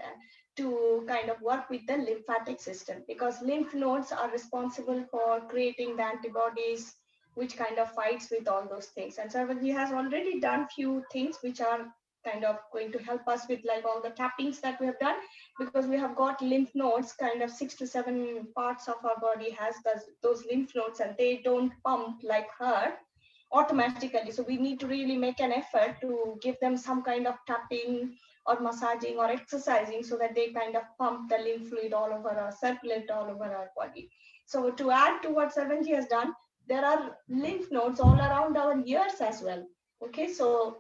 to kind of work with the lymphatic system, because lymph nodes are responsible for creating the antibodies which kind of fights with all those things. And Sarvanji has already done few things which are kind of going to help us with like all the tappings that we have done, because we have got lymph nodes, kind of 6 to 7 parts of our body has those lymph nodes and they don't pump like her automatically. So we need to really make an effort to give them some kind of tapping or massaging or exercising so that they kind of pump the lymph fluid all over our, circulate all over our body. So to add to what Sarvanji has done, there are lymph nodes all around our ears as well. Okay, so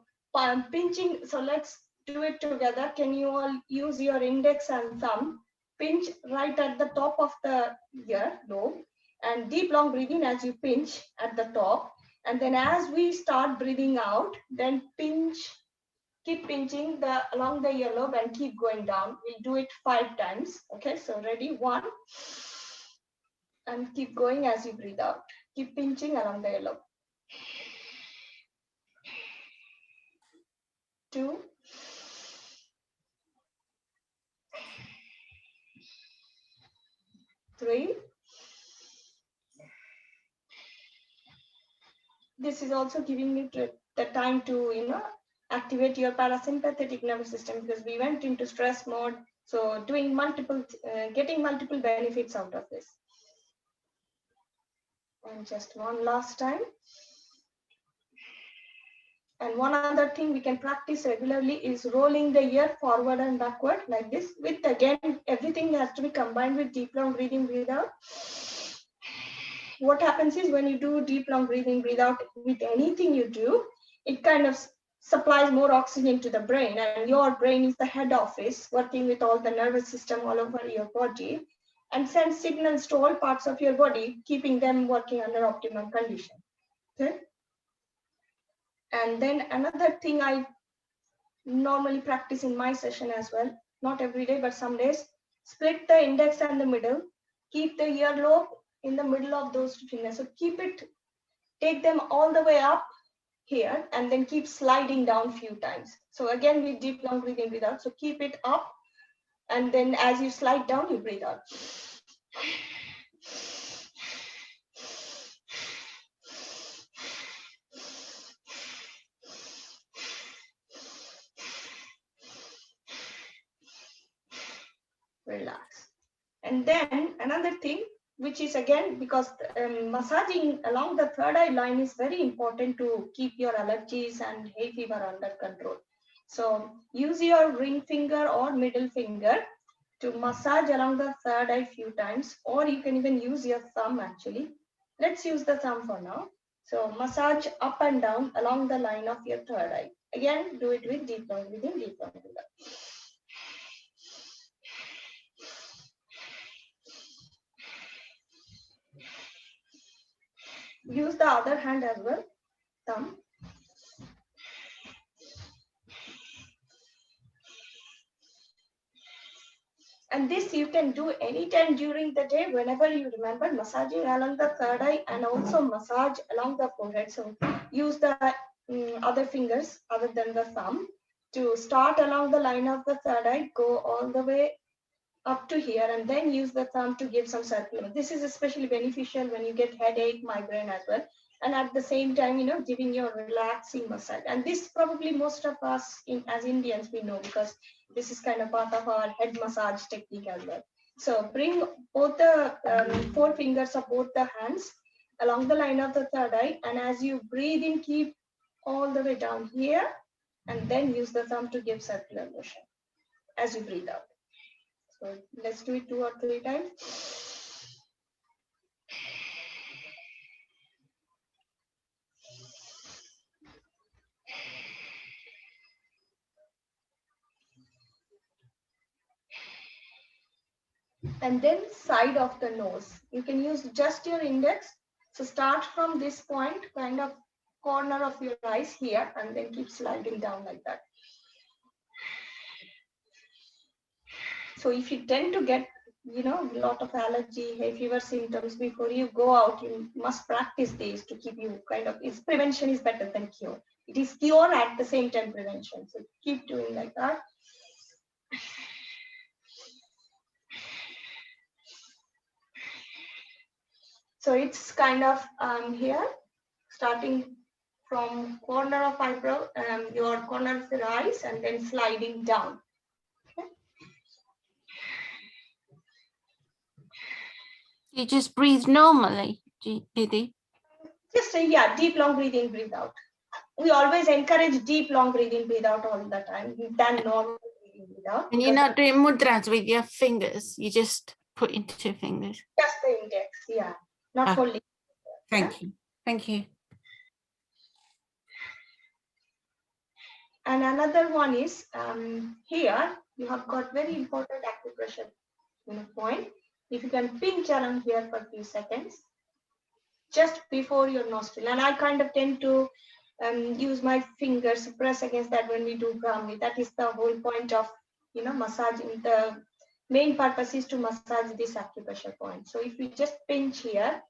pinching, so let's do it together. Can you all use your index and thumb, pinch right at the top of the ear lobe, and deep long breathing as you pinch at the top. And then as we start breathing out, then pinch, keep pinching along the earlobe and keep going down. We'll do it 5 times. Okay, so ready? 1, and keep going as you breathe out. Keep pinching along the earlobe. 2, 3. This is also giving you the time to, activate your parasympathetic nervous system, because we went into stress mode. So doing getting multiple benefits out of this. And just one last time. And one other thing we can practice regularly is rolling the ear forward and backward like this. With again, everything has to be combined with deep long breathing, breathe out. What happens is when you do deep long breathing, breathe out with anything you do, it kind of supplies more oxygen to the brain, and your brain is the head office working with all the nervous system all over your body and sends signals to all parts of your body, keeping them working under optimum condition. Okay. And then another thing I normally practice in my session as well, not every day, but some days, split the index and the middle, keep the earlobe in the middle of those fingers. So take them all the way up here and then keep sliding down few times. So again, with deep long breathing, breathe out. So keep it up, and then as you slide down, you breathe out. Relax. And then another thing, which is again, because massaging along the third eye line is very important to keep your allergies and hay fever under control. So use your ring finger or middle finger to massage along the third eye few times, or you can even use your thumb actually. Let's use the thumb for now. So massage up and down along the line of your third eye. Again, do it with deep long breathing, deep long breathing. Use the other hand as well, thumb. And this you can do anytime during the day, whenever you remember, massaging along the third eye and also massage along the forehead. So use the other fingers other than the thumb to start along the line of the third eye, go all the way up to here, and then use the thumb to give some circular. This is especially beneficial when you get headache, migraine as well. And at the same time, giving you a relaxing massage. And this probably most of us as Indians, we know, because this is kind of part of our head massage technique as well. So bring both the 4 fingers of both the hands along the line of the third eye. And as you breathe in, keep all the way down here, and then use the thumb to give circular motion as you breathe out. So let's do it 2 or 3 times. And then side of the nose. You can use just your index. So start from this point, kind of corner of your eyes here, and then keep sliding down like that. So if you tend to get, a lot of allergy, hay fever symptoms before you go out, you must practice these to keep you prevention is better than cure. It is cure at the same time prevention. So keep doing like that. So it's kind of here, starting from corner of eyebrow, your corner of your eyes, and then sliding down. Okay. You just breathe normally, Didi? Just deep long breathing, breathe out. We always encourage deep long breathing, breathe out all the time than normal breathing, breathe out. And you're not doing mudras with your fingers, you just put into 2 fingers. Just the index, not holding. Thank you. Thank you. And another one is here, you have got very important acupressure point. If you can pinch around here for a few seconds, just before your nostril. And I kind of tend to use my fingers, press against that when we do Brahmi. That is the whole point of, massaging. The main purpose is to massage this acupressure point. So if you just pinch here,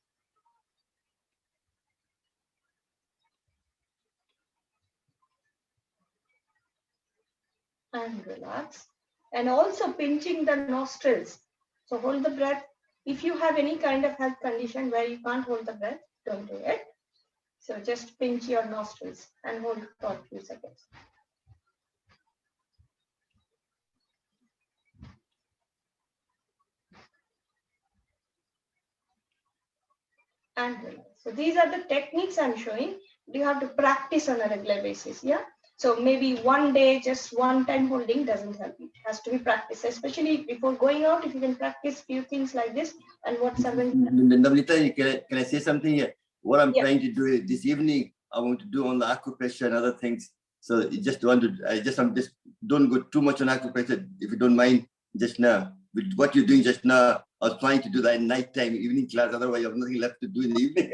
and relax, and also pinching the nostrils. So hold the breath. If you have any kind of health condition where you can't hold the breath, don't do it. So just pinch your nostrils and hold for a few seconds. And relax. So these are the techniques I'm showing. You have to practice on a regular basis. So maybe one day, just one time holding doesn't help. It has to be practiced, especially before going out. If you can practice few things like this, and what Nabnita, can I say something here? What I'm trying to do this evening, I want to do on the acupressure and other things. So I'm just don't go too much on acupressure, if you don't mind, just now. With what you're doing just now, I was trying to do that in nighttime, evening class. Otherwise, I have nothing left to do in the evening.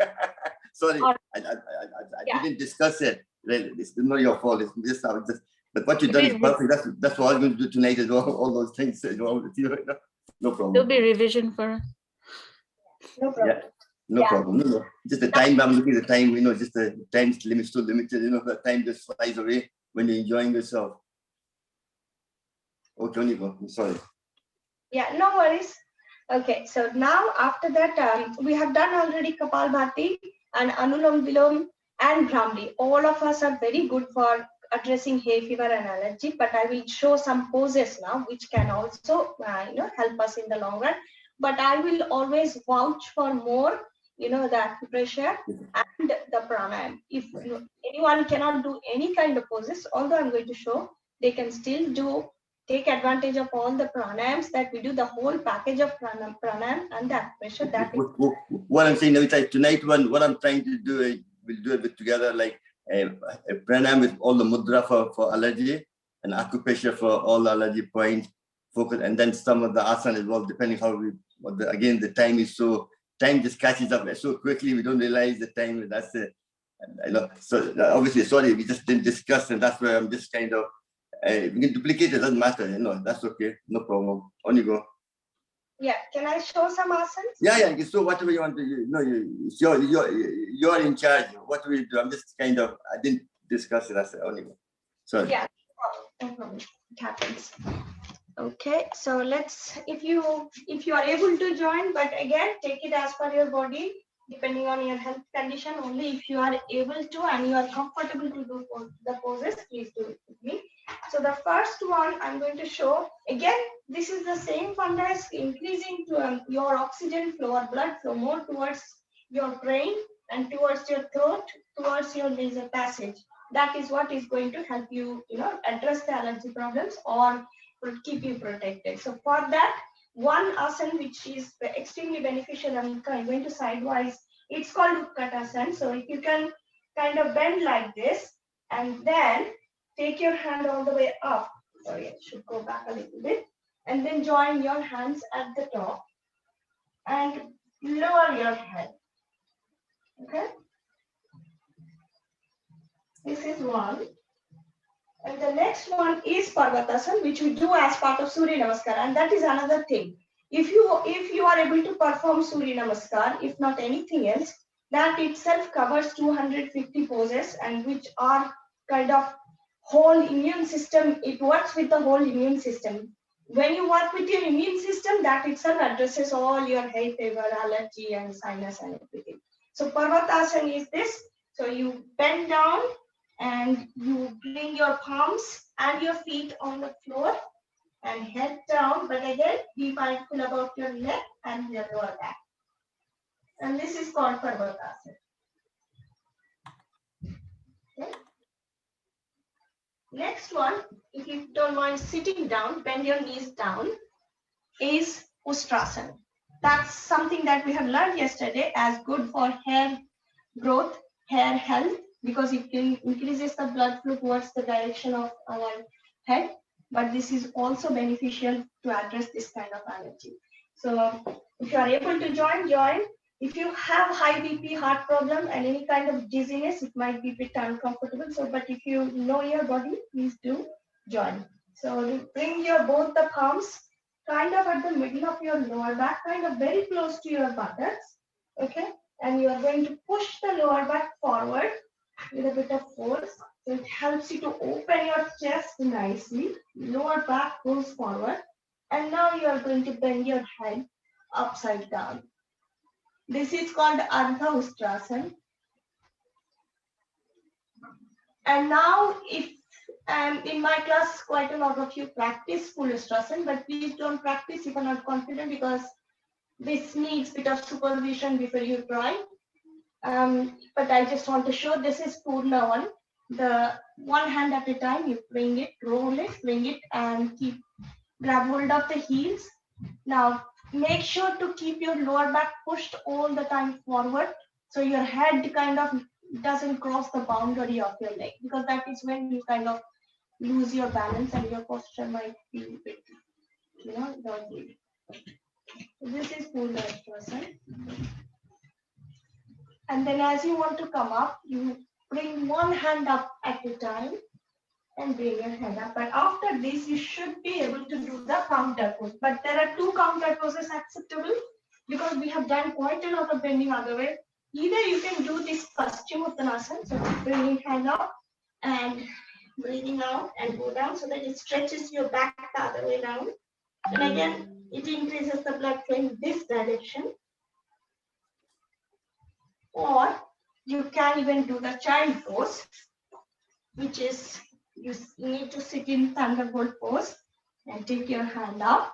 Sorry, I didn't discuss it. It's not your fault. It's just but what you've done is perfect. That's what I'm going to do tonight as well. All those things, no problem. There'll be revision for us. No problem. Yeah. No problem. No. Just the time, I'm looking at the time, just the time limit is so limited, the time just flies away when you're enjoying yourself. Oh, Tony, go. I'm sorry. Yeah, no worries. Okay, so now after that, we have done already Kapalbhati and Anulom Vilom and Brahmi. All of us are very good for addressing hay fever and allergy, but I will show some poses now which can also help us in the long run. But I will always vouch for more, the acupressure and the pranayam. If anyone cannot do any kind of poses, although I'm going to show, they can still take advantage of all the pranayams that we do, the whole package of pranayam and the acupressure. What I'm saying now is tonight, what I'm trying to do we'll do it together, like a pranayam with all the mudra for allergy, and acupressure for all the allergy points, focus, and then some of the asana as well, depending how we, again, the time is so, time just catches up so quickly, we don't realize the time. That's it. I know. So obviously, sorry, we just didn't discuss, and that's where I'm just kind of, we can duplicate it, doesn't matter, that's okay, no problem. On you go. Yeah, can I show some asanas? Yeah, so whatever you want to, you're in charge. What do we do? I'm just kind of, I didn't discuss it, that's it, on you go. Sorry. Yeah, no problem. It happens. Okay, so let's, if you are able to join, but again, take it as per your body, depending on your health condition. Only if you are able to and you are comfortable to do the poses, please do it with me. So the first one I'm going to show, again, this is the same funda as increasing to, your oxygen flow or blood flow more towards your brain and towards your throat, towards your nasal passage. That is what is going to help you, address the allergy problems or keep you protected. So for that, one asana which is extremely beneficial, I'm going to sidewise, it's called Utkatasana. So if you can kind of bend like this and then take your hand all the way up. Sorry, I should go back a little bit. And then join your hands at the top and lower your head. Okay? This is one. And the next one is Parvatasana, which we do as part of Surya Namaskar. And that is another thing. If you are able to perform Surya Namaskar, if not anything else, that itself covers 250 poses, and which are kind of whole immune system. It works with the whole immune system. When you work with your immune system, that itself addresses all your Hayfever, allergy, and sinus and everything. So Parvatasana is this. So you bend down and you bring your palms and your feet on the floor and head down. But again, be mindful about your neck and your lower back. And this is called Parvatasana. Okay. Next one, if you don't mind sitting down, bend your knees down, is Ustrasana. That's something that we have learned yesterday as good for hair growth, hair health, because it increases the blood flow towards the direction of our head. But this is also beneficial to address this kind of allergy. So if you are able to join. If you have high BP, heart problem, and any kind of dizziness, it might be a bit uncomfortable. So, but if you know your body, please do join. So you bring your both the palms kind of at the middle of your lower back, kind of very close to your buttocks. Okay, and you are going to push the lower back forward with a bit of force. So it helps you to open your chest nicely. Lower back goes forward, and now you are going to bend your head upside down. This is called Ardha Ustrasana. And now, if in my class, quite a lot of you practice full Ustrasana, but please don't practice if you're not confident, because this needs a bit of supervision before you try. But I just want to show this is Purna one. The one hand at a time, you bring it, roll it, bring it, and grab hold of the heels. Now, make sure to keep your lower back pushed all the time forward, so your head kind of doesn't cross the boundary of your leg, because that is when you kind of lose your balance and your posture might be a bit, dodgy. This is Purna Ustrasana. And then as you want to come up, you bring one hand up at a time and bring your head up. But after this, you should be able to do the counter pose. But there are two counter poses acceptable, because we have done quite a lot of bending other way. Either you can do this Paschimottanasana, so bringing hand up and breathing out and go down, so that it stretches your back the other way down. And again, it increases the blood flow in this direction. Or you can even do the child pose, which is you need to sit in thunderbolt pose and take your hand up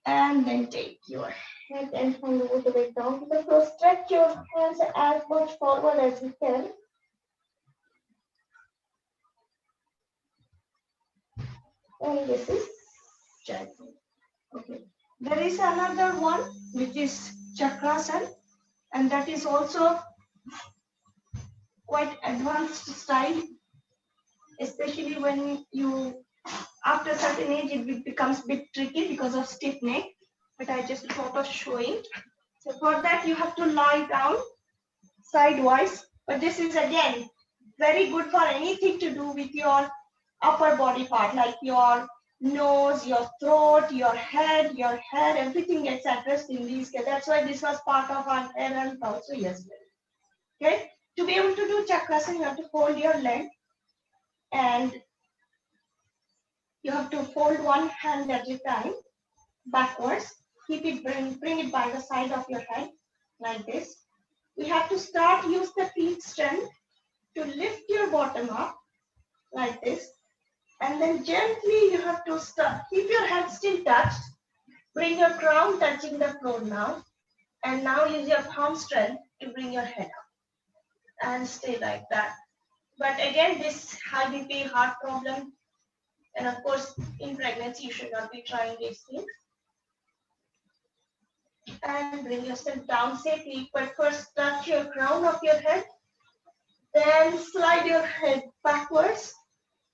and then take your head and hand all the way down. So stretch your hands as much forward as you can. And this is child pose. Okay. There is another one which is Chakrasana, and that is also quite advanced style, especially when you, after a certain age, it becomes a bit tricky because of stiff neck, but I just thought of showing. So for that, you have to lie down sidewise, but this is again very good for anything to do with your upper body part, like your nose, your throat, your head, your hair, everything gets addressed in these. That's why this was part of our hair health also yesterday. Okay, to be able to do chakrasana, you have to fold your leg and you have to fold one hand at a time backwards. Keep it, bring it by the side of your head like this. We have to start, use the feet strength to lift your bottom up like this. And then gently you have to start, keep your head still touched. Bring your crown touching the floor now. And now use your palm strength to bring your head up. And stay like that. But again, this high BP, heart problem, and of course, in pregnancy, you should not be trying these things. And bring yourself down safely. But first, touch your crown of your head. Then slide your head backwards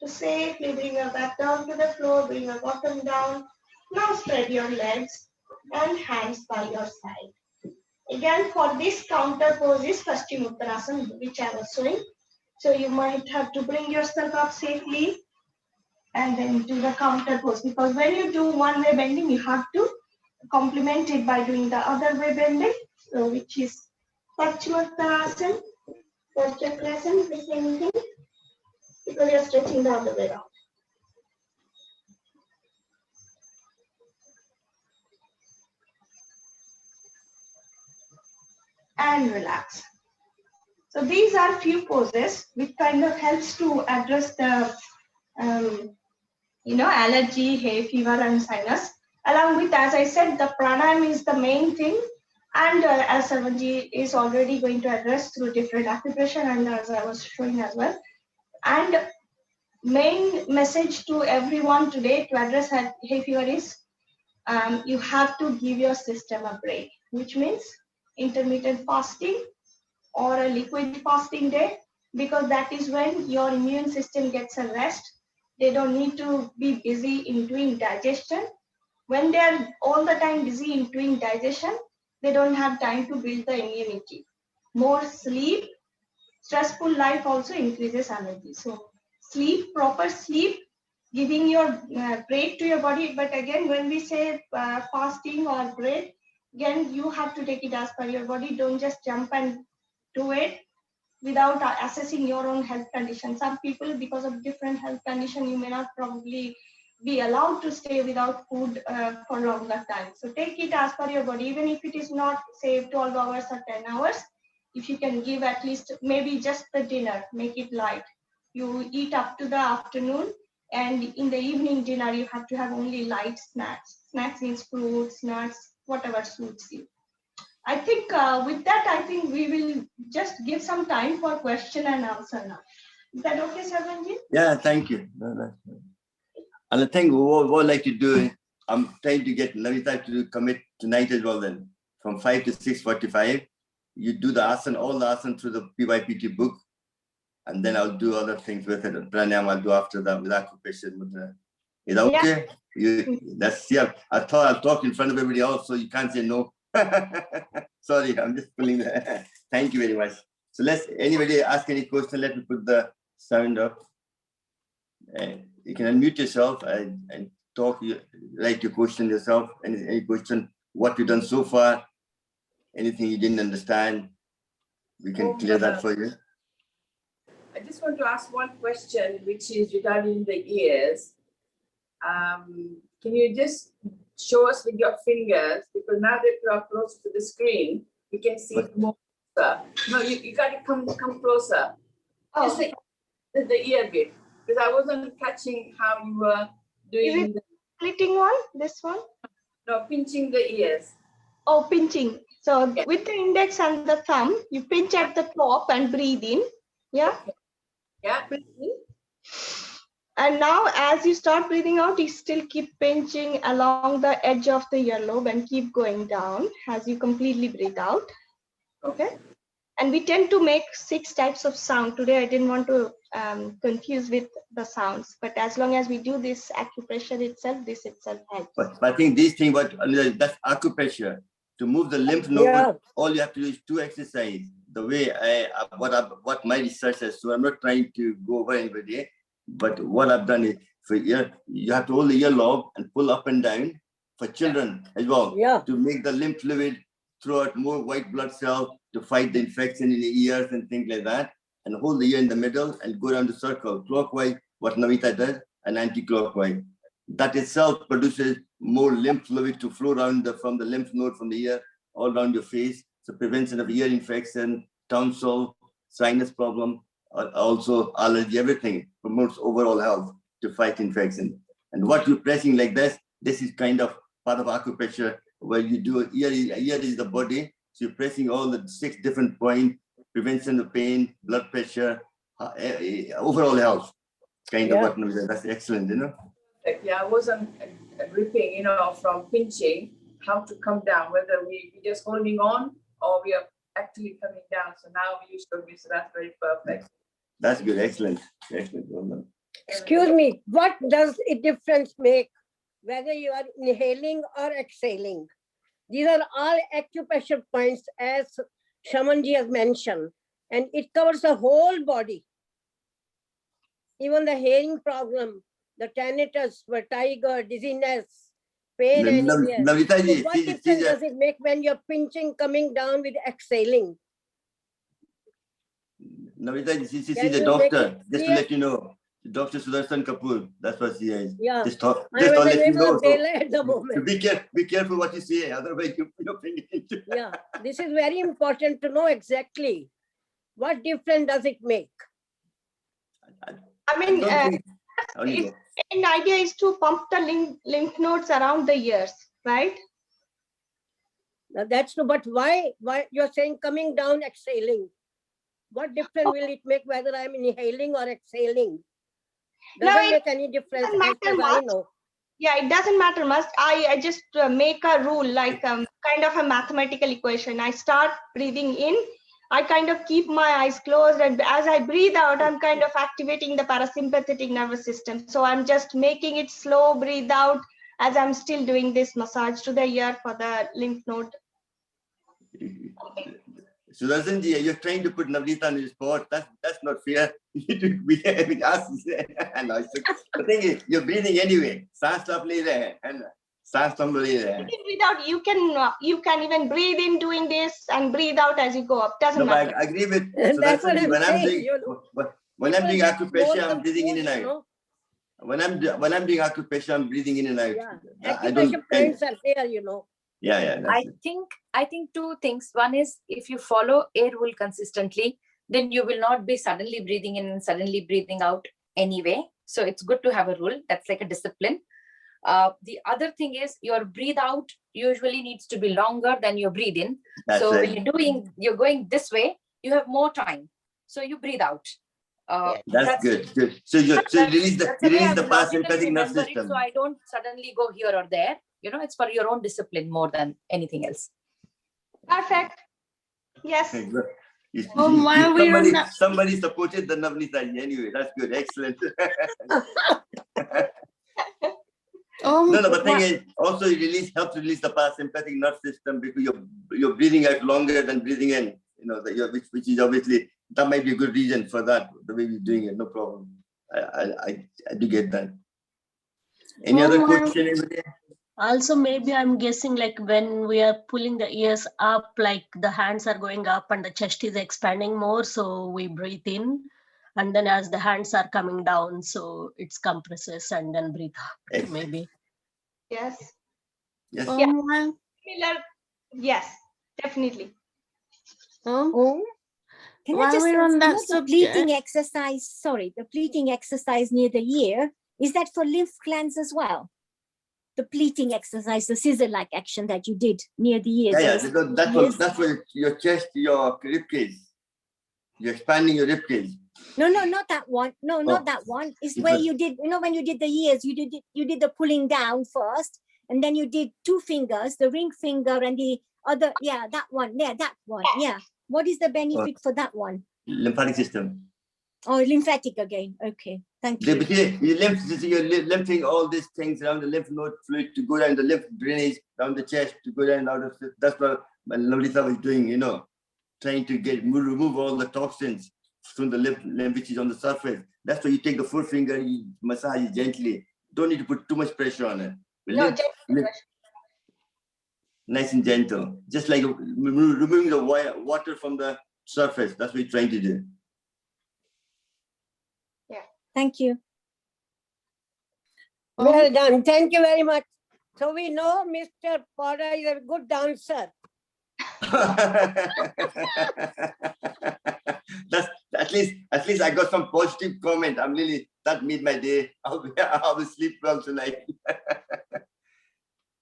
to safely bring your back down to the floor, bring your bottom down. Now spread your legs and hands by your side. Again, for this counter poses Paschimottanasana, which I was showing. So you might have to bring yourself up safely and then do the counter pose. Because when you do one way bending, you have to complement it by doing the other way bending. So which is Paschimottanasana, or Chakrasana, the same thing, because you're stretching the other way around. And relax. So these are few poses which kind of helps to address the allergy, hay fever, and sinus. Along with, as I said, the pranayama is the main thing, and as Sarvanji is already going to address through different acupressure, and as I was showing as well. And main message to everyone today to address hay fever is you have to give your system a break, which means intermittent fasting or a liquid fasting day, because that is when your immune system gets a rest. They don't need to be busy in doing digestion. When they are all the time busy in doing digestion, they don't have time to build the immunity. More sleep, stressful life also increases allergy. So sleep, proper sleep, giving your break to your body. But again, when we say fasting or break, again, you have to take it as per your body. Don't just jump and do it without assessing your own health condition. Some people, because of different health condition, you may not probably be allowed to stay without food for longer time. So take it as per your body, even if it is not, say, 12 hours or 10 hours. If you can give at least maybe just the dinner, make it light. You eat up to the afternoon, and in the evening dinner, you have to have only light snacks. Snacks means fruits, nuts, whatever suits you. I think with that, I think we will just give some time for question and answer now. Is that okay, Sarvanji? Yeah, thank you. And I think what I'd like to do, I'm trying to get Nabnita to commit tonight as well then. From 5 to 6:45, you do the asana, all the asana through the PYPT book, and then I'll do other things with it. Pranayama I'll do after that with acupressure. Is that okay? Yeah. I thought I'll talk in front of everybody else, so you can't say no. Sorry, I'm just pulling that. Thank you very much. So let's, anybody ask any question, let me put the sound up. You can unmute yourself and talk, write your question yourself. Any question, what you've done so far, anything you didn't understand, we can clear that for you. I just want to ask one question, which is regarding the ears. Can you just show us with your fingers, because now that you are close to the screen, you can see it more closer. No, you got to come closer. Oh. Just the ear bit, because I wasn't catching how you were doing. Is it splitting one? This one? No, pinching the ears. Oh, pinching. So with the index and the thumb, you pinch at the top and breathe in. Yeah. Okay. Yeah. Breathe in. And now as you start breathing out, you still keep pinching along the edge of the earlobe and keep going down as you completely breathe out. Okay. And we tend to make 6 types of sound. Today, I didn't want to confuse with the sounds, but as long as we do this acupressure itself, this itself helps. But I think these things, that's acupressure. To move the lymph node, all you have to do is 2 exercises. The way what my research has, so I'm not trying to go over anybody, but what I've done is for ear, you have to hold the earlobe and pull up and down for children as well, to make the lymph fluid throw out more white blood cells to fight the infection in the ears and things like that, and hold the ear in the middle and go down the circle clockwise, what Nabnita does, and anti-clockwise. That itself produces more lymph fluid to flow around from the lymph node from the ear all around your face. So prevention of ear infection, tonsil, sinus problem, also allergy, everything promotes overall health to fight infection. And what you're pressing like this is kind of part of acupressure, where you do ear is the body. So you're pressing all the 6 different points, prevention of pain, blood pressure, overall health. Kind of what that's excellent, you know. Yeah, I wasn't gripping, you know, from pinching, how to come down, whether we just holding on or we are actually coming down. So now we use me, so that's very perfect. That's good, excellent. Excellent. Well done. Excuse me, what does a difference make whether you are inhaling or exhaling? These are all acupressure points, as Shamanji has mentioned, and it covers the whole body. Even the hearing problem, the tinnitus, vertigo, dizziness, pain anywhere. Nabnita ji, So what difference does it make when you're pinching, coming down with exhaling? Nabnita ji, she's Can the you doctor, make just it to let you know. Dr. Sudarshan Kapoor, that's what she is. Yeah, Just I'm I'll in the let you middle know. of daylight at the moment. So be careful what you say, otherwise you're paying attention. Yeah, this is very important to know exactly. What difference does it make? I mean, Only go. the idea is to pump the lymph nodes around the ears, right? Now that's true, but why you're saying coming down, exhaling? What difference will it make whether I'm inhaling or exhaling? Doesn't make any difference as far as I know. Yeah, it doesn't matter much. I just make a rule, like kind of a mathematical equation. I start breathing in, I kind of keep my eyes closed, and as I breathe out, I'm kind of activating the parasympathetic nervous system. So I'm just making it slow breathe out as I'm still doing this massage to the ear for the lymph node. Sudarshan ji, you're trying to put Nabnita on the spot. That's not fair. We ask. The thing is, you're breathing anyway. Saans aap le rahe hain, and saans hum le rahe hain. Without you can even breathe in doing this and breathe out as you go up. Doesn't matter. I agree with That's what Sudarshan ji. I'm When I'm doing People get acupressure, more I'm breathing in and confused, you out. know. When I'm doing acupressure, I'm breathing in and out. Yeah, I don't. acupressure points are there, you know. Yeah. That's it. I think 2 things. One is, if you follow air rule consistently, then you will not be suddenly breathing in and suddenly breathing out anyway. So it's good to have a rule. That's like a discipline. The other thing is, your breathe out usually needs to be longer than your breathe in. That's so right. when you're going this way, you have more time. So you breathe out. That's good. So you release the parasympathetic nerve system. So I don't suddenly go here or there. You know, it's for your own discipline more than anything else. Perfect. Yes. Somebody supported the Nabnita anyway. That's good. Excellent. No, but thing is, also it helps release the parasympathetic nerve system, because you're breathing out longer than breathing in. You know, which is obviously, that might be a good reason for that, the way we're doing it. No problem. I do get that. Any other question? Anybody? Also, maybe I'm guessing, like when we are pulling the ears up, like the hands are going up and the chest is expanding more, so we breathe in, and then as the hands are coming down, so it's compresses and then breathe out. Maybe. Yes. Yes. Similar. Yes, definitely. Can I just ask, the pleating exercise, the pleating exercise near the ear, is that for lymph glands as well? The pleating exercise, the scissor-like action that you did near the ears. Yeah, that's for your chest, your rib cage. You're expanding your rib cage. No, not that one. No, not that one. It's where you did, you know, when you did the ears, you did the pulling down first, and then you did 2 fingers, the ring finger and the other. Yeah, that one. Yeah, that one. Yeah. What is the benefit for that one? Lymphatic system. Oh, lymphatic again. Okay, thank you. You're lymphing all these things around the lymph node fluid to go down the lymph drainage down the chest to go down out of the, that's what Nabnita was doing, you know, trying to remove all the toxins from the lymph which is on the surface. That's why you take the forefinger, you massage it gently. Don't need to put too much pressure on it. Nice and gentle, just like removing the water from the surface. That's what you're trying to do. Thank you. Well done. Thank you very much. So we know Mr. Potter is a good dancer. That's at least I got some positive comment. I'm really, that made my day. I'll sleep well tonight.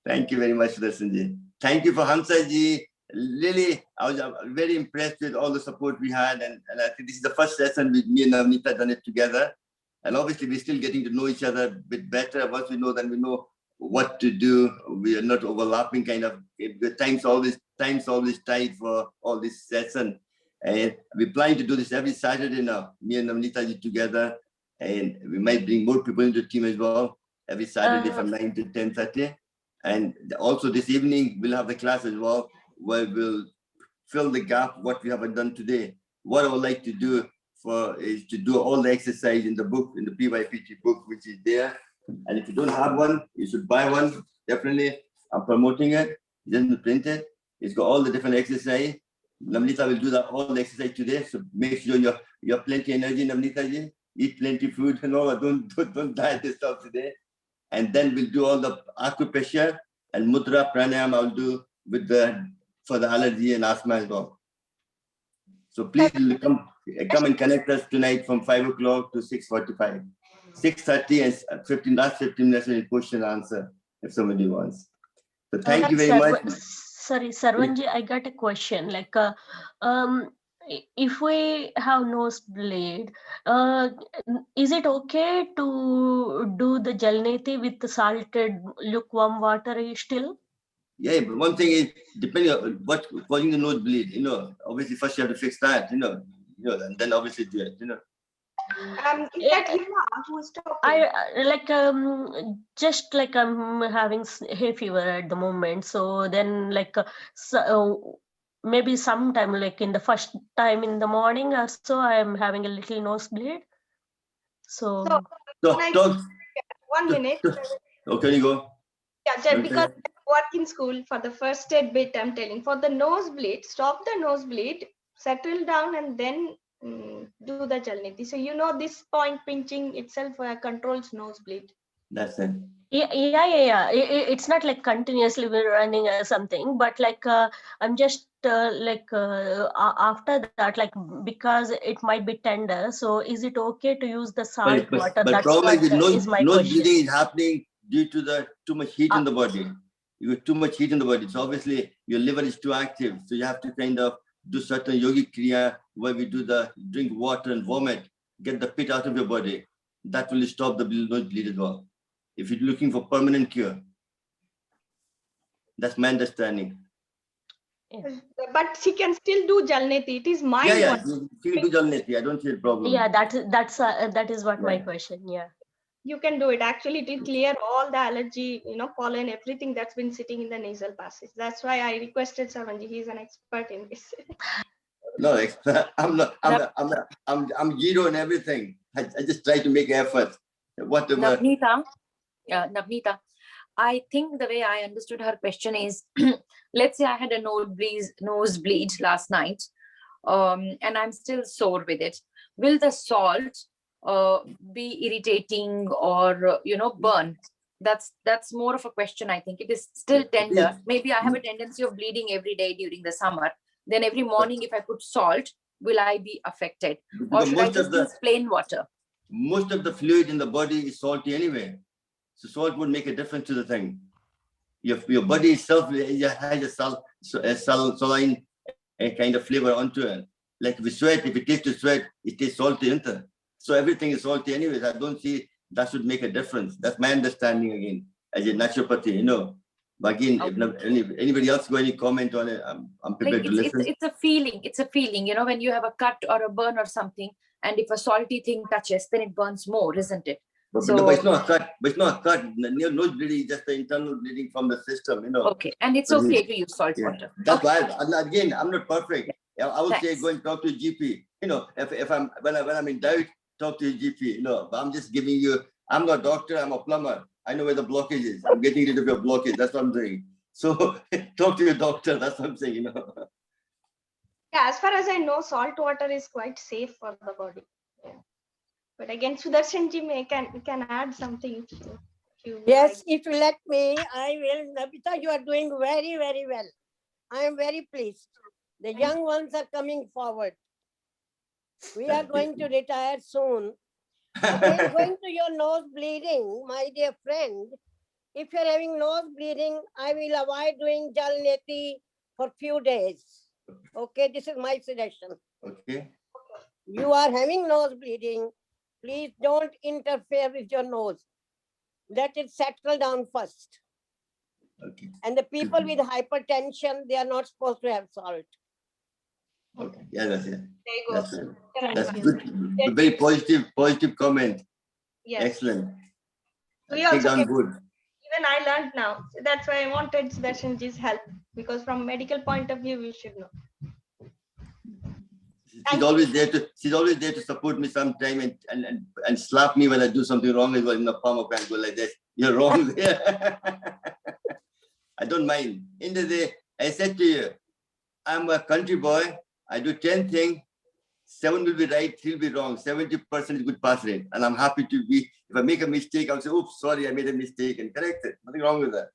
Thank you very much, Sanjay. Thank you for Hamsa ji. Really, I was very impressed with all the support we had, and I think this is the first session with me and Nabnita done it together. And obviously, we're still getting to know each other a bit better. Once we know, then we know what to do. We are not overlapping kind of. The time's always tight for all this session. And we're planning to do this every Saturday now, me and Nabnita together. And we might bring more people into the team as well, every Saturday from 9 to 10:30. And also this evening, we'll have the class as well, where we'll fill the gap, what we haven't done today. What I would like to do is to do all the exercise in the book, in the PYPT book, which is there. And if you don't have one, you should buy one. Definitely, I'm promoting it. It doesn't print it. It's got all the different exercise. Nabnita will do all the exercise today. So make sure you have plenty of energy, Nabnita ji. Eat plenty of food and all. Don't diet this stuff today. And then we'll do all the acupressure and mudra pranayam I'll do for the allergy and asthma as well. So please come and connect us tonight from 5 o'clock to 6:45. 6:30 and last 15 minutes in question and answer if somebody wants. So thank you very much. Sorry, Sarvanji, I got a question. Like, if we have nosebleed, is it okay to do the jalneti with the salted lukewarm water still? Yeah, but one thing is, depending on what's causing the nosebleed, you know, obviously first you have to fix that, you know, and then obviously do it, you know. Is that Hina who's talking? Just like I'm having hay fever at the moment. So then maybe sometime like in the first time in the morning or so, I'm having a little nosebleed. So 1 minute. Okay, you go. Yeah, because I work in school for the first aid bit, I'm telling. For the nosebleed, stop the nosebleed, settle down, and then do the jalneti. So you know this point pinching itself controls nosebleed. That's it. Yeah. It's not like continuously we're running or something, but like I'm just after that, like because it might be tender. So is it okay to use the salt water? But That's problem what is my nose question. bleeding is happening due to too much heat in the body. You got too much heat in the body. So obviously your liver is too active. So you have to kind of do certain yogic kriya where we do the drink water and vomit, get the pit out of your body. That will stop the nose bleed as well. If you're looking for permanent cure. That's my understanding. But she can still do jalneti. It is my she can do jalneti. I don't see a problem. Yeah, that is what my question. Yeah. You can do it. Actually, it will clear all the allergy, pollen, everything that's been sitting in the nasal passage. That's why I requested Sarvanji. He's an expert in this. No, I'm not. I'm zero in everything. I just try to make effort. Whatever. Nabnita, I think the way I understood her question is, let's say I had a nosebleed last night, and I'm still sore with it. Will the salt be irritating or burn? That's more of a question. I think it is still tender. Maybe I have a tendency of bleeding every day during the summer. Then every morning, if I put salt, will I be affected? Or should I just use plain water? Most of the fluid in the body is salty anyway. So salt would make a difference to the thing. Your body itself has a saline kind of flavor onto it. Like with sweat, if it tastes the sweat, it tastes salty, isn't it? So everything is salty anyways. I don't see that should make a difference. That's my understanding again, as a naturopathy, But again, if anybody else got any comment on it, I'm prepared Like to listen. it's a feeling. It's a feeling. You know, when you have a cut or a burn or something, and if a salty thing touches, then it burns more, isn't it? But it's not a cut. But it's not a cut. Nose bleeding, just the internal bleeding from the system. You know. Okay, and it's okay to use salt water. That's why again, I'm not perfect. I would say go and talk to a GP. You know, if I'm when I'm in doubt, talk to a GP. You know, but I'm just giving you. I'm not a doctor. I'm a plumber. I know where the blockage is. I'm getting rid of your blockage. That's what I'm doing. So talk to your doctor. That's what I'm saying. You know. Yeah, as far as I know, salt water is quite safe for the body. Yeah. But again, Sudarshanji can add something. Yes, if you let me, I will. Nabnita, you are doing very, very well. I am very pleased. The young ones are coming forward. We are going to retire soon. Again, going to your nose bleeding, my dear friend. If you're having nose bleeding, I will avoid doing jalneti for few days. Okay, this is my suggestion. Okay. You are having nose bleeding. Please don't interfere with your nose. Let it settle down first. Okay. And the people with hypertension, they are not supposed to have salt. Okay. Yeah, that's it. There you go. That's good. Very positive comment. Yes. Excellent. We Take also on good. even I learned now. So that's why I wanted Sudarshanji's help, because from medical point of view, we should know. She's always there to support me sometime and slap me when I do something wrong as well in the palm of hand, go like this. You're wrong there. I don't mind. In the day, I said to you, I'm a country boy. I do 10 things. 7 will be right, 3 will be wrong. 70% is good pass rate. And I'm happy to be, if I make a mistake, I'll say, oops, sorry, I made a mistake and correct it. Nothing wrong with that.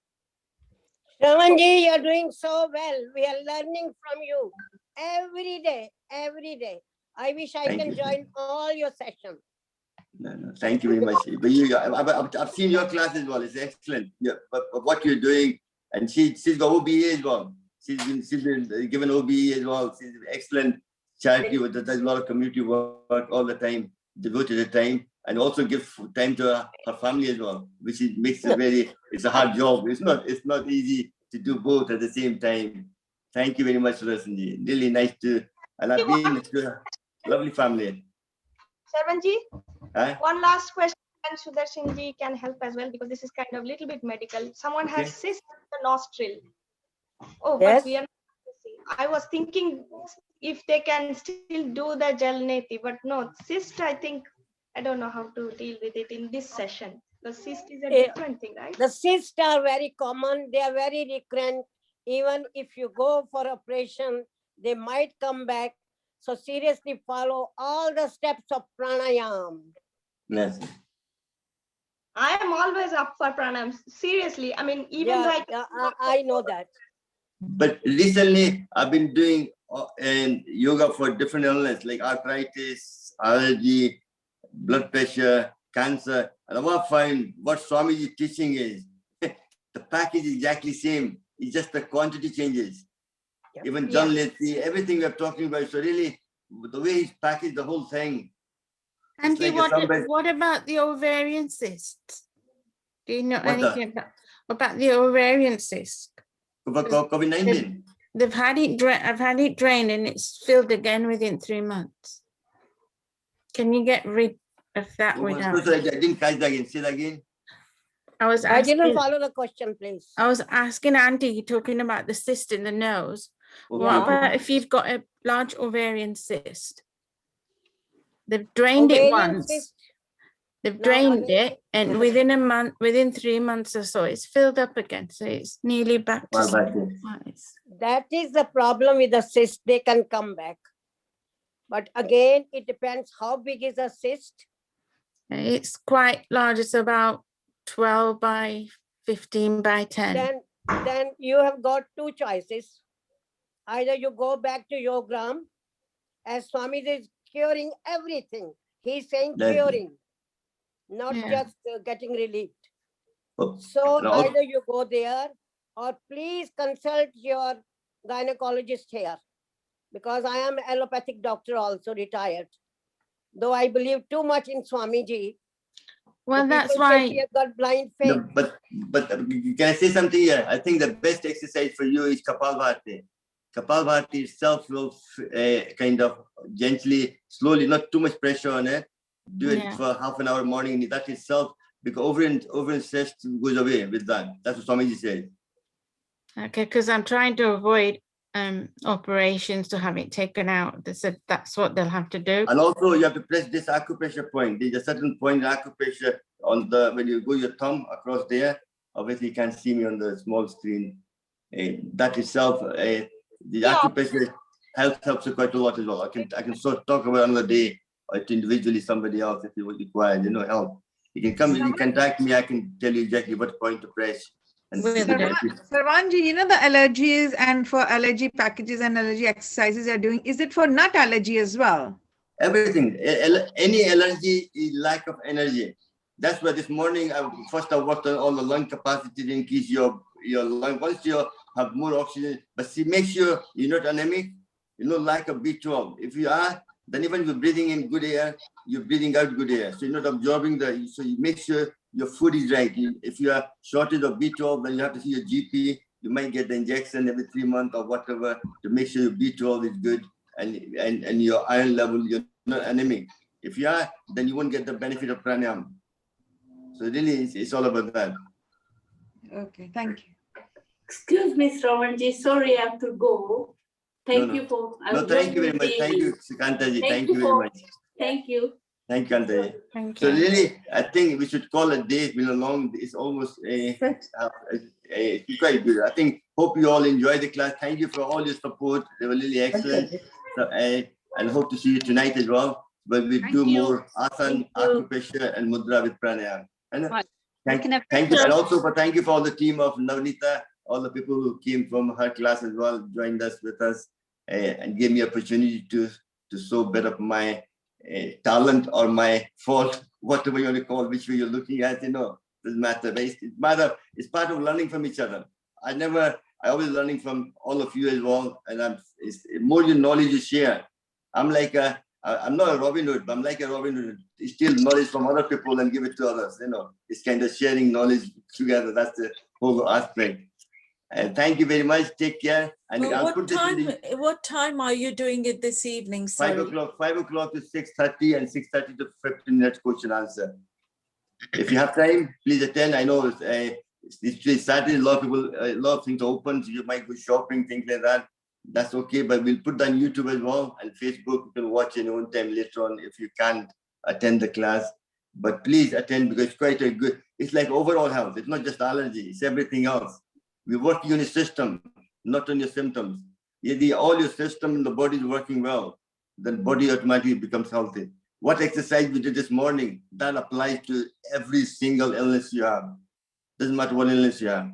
Ramanji, you're doing so well. We are learning from you every day, every day. I wish I can join all your sessions. No, thank you very much. But I've seen your class as well. It's excellent. Yeah, but what you're doing, and she's got OBE as well. She's been given OBE as well. She's excellent charity. Does a lot of community work all the time, devoted the time, and also give time to her family as well, which makes it it's a hard job. It's not easy to do both at the same time. Thank you very much, Rasanji. Really nice and I've been to a lovely family. Sarvanji, Huh? one last question, and Sudarshanji can help as well, because this is kind of a little bit medical. Someone has cyst in the nostril. Oh, yes. But we are not. I was thinking if they can still do the jalneti, but no, cyst, I think, I don't know how to deal with it in this session. The cyst is a different thing, right? The cysts are very common. They are very recurrent. Even if you go for operation, they might come back. So seriously follow all the steps of pranayam. Yes. I am always up for pranayam. Seriously, I mean, even though I know that. But recently, I've been doing yoga for different illness like arthritis, allergy, blood pressure, cancer. And I want to find what Swamiji's teaching is. The package is exactly same. It's just the quantity changes. Yep. Even John Letty, everything we're talking about. So really, the way he's packaged the whole thing. Auntie, what about the ovarian cysts? Do you know anything about the ovarian cyst? COVID-19. I've had it drained and it's filled again within 3 months. Can you get rid of that without? I didn't catch that again. Say that again. I didn't follow the question, please. I was asking Auntie, talking about the cyst in the nose. Okay. What about if you've got a large ovarian cyst? They've drained it once. They've drained it, and within a month, within 3 months or so, it's filled up again. So it's nearly back to size. That is the problem with the cyst. They can come back. But again, it depends how big is the cyst. It's quite large. It's about 12 by 15 by 10. Then you have got two choices. Either you go back to Yogram, as Swami is curing everything. He's saying curing, not just getting relieved. So either you go there, or please consult your gynecologist here, because I am an allopathic doctor also, retired. Though I believe too much in Swamiji, Well, The that's people say why. she has got blind faith. No, but can I say something here? I think the best exercise for you is Kapalbhati. Kapalbhati itself will kind of gently, slowly, not too much pressure on it. Do it for half an hour morning. That itself, because over stress goes away with that. That's what Swamiji said. Okay, because I'm trying to avoid operations to have it taken out. They said that's what they'll have to do. And also you have to press this acupressure point. There's a certain point in acupressure on the, when you go your thumb across there, obviously you can't see me on the small screen. That itself, the acupressure helps you quite a lot as well. I can sort of talk about another day, or individually somebody else if you require, help. You can come, you can contact me, I can tell you exactly what point to press. Sarvanji, the allergies and for allergy packages and allergy exercises you're doing, is it for nut allergy as well? Everything, any allergy is lack of energy. That's why this morning, I worked on all the lung capacity to increase your lung. Once you have more oxygen, but see, make sure you're not anemic, lack of B12. If you are, then even you're breathing in good air, you're breathing out good air. So you're not absorbing so you make sure your food is right. If you are shortage of B12, then you have to see your GP. You might get the injection every 3 months or whatever to make sure your B12 is good and your iron level, you're not anemic. If you are, then you won't get the benefit of pranayama. So really, it's all about that. Okay, thank you. Excuse me, Shravanji, sorry, I have to go. Thank you for. Thank you very much. Thank you, Kantaji. Thank you very much. Thank you. Thank you, Kantaji. So really, I think we should call a day. It's been a long. It's almost it's quite good. I think. Hope you all enjoy the class. Thank you for all your support. They were really excellent. So and hope to see you tonight as well. But we do more asana, acupressure, and mudra with pranayama. Thank you, and also thank you for all the team of Nabnita, all the people who came from her class as well, joined us with us, and gave me opportunity to show better my talent or my fault, whatever you want to call, which way you're looking at, doesn't matter. It's part of learning from each other. I always learning from all of you as well, and more your knowledge you share. I'm not a Robin Hood, but I'm like a Robin Hood. Steal knowledge from other people and give it to others. It's kind of sharing knowledge together. That's the whole aspect. And thank you very much. Take care. And well, what time are you doing it this evening? Sorry. 5 o'clock to 6:30 and 6:30 to 15 minutes question answer. If you have time, please attend. I know it's Saturday, a lot of things are open, so you might go shopping, things like that. That's okay, but we'll put that on YouTube as well and Facebook. You can watch in your own time later on if you can't attend the class. But please attend because it's quite a good, it's like overall health. It's not just allergy, it's everything else. We're working on your system, not on your symptoms. All your system in the body is working well, then body automatically becomes healthy. What exercise we did this morning, that applies to every single illness you have. Doesn't matter what illness you have.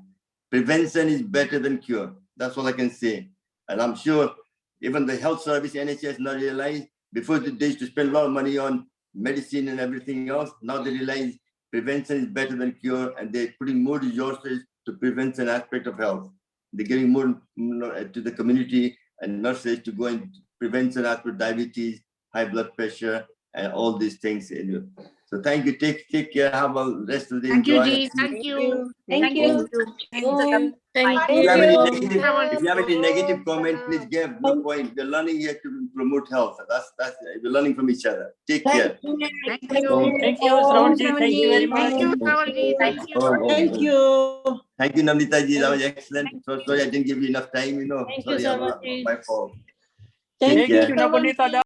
Prevention is better than cure. That's all I can say. And I'm sure even the health service, NHS, not realized before they used to spend a lot of money on medicine and everything else. Now they realize prevention is better than cure, and they're putting more resources to prevention aspect of health. They're giving more to the community and nurses to go in prevention aspect, diabetes, high blood pressure, and all these things. So thank you. Take care. Have a rest of the day. Thank you, Enjoy. Ji. Thank you. Thank you. If you have any negative comment, please give. No point. We're learning here to promote health. That's we're learning from each other. Take care. Thank you. Thank you, Shravanji. Thank you very much. Thank you, Shravanji. Thank you. Thank you. Thank you, Nabnita ji. That was excellent. So sorry I didn't give you enough time. Thank you, Sorry, Shravanji. my fault. Thank Take you, care. Nabnita.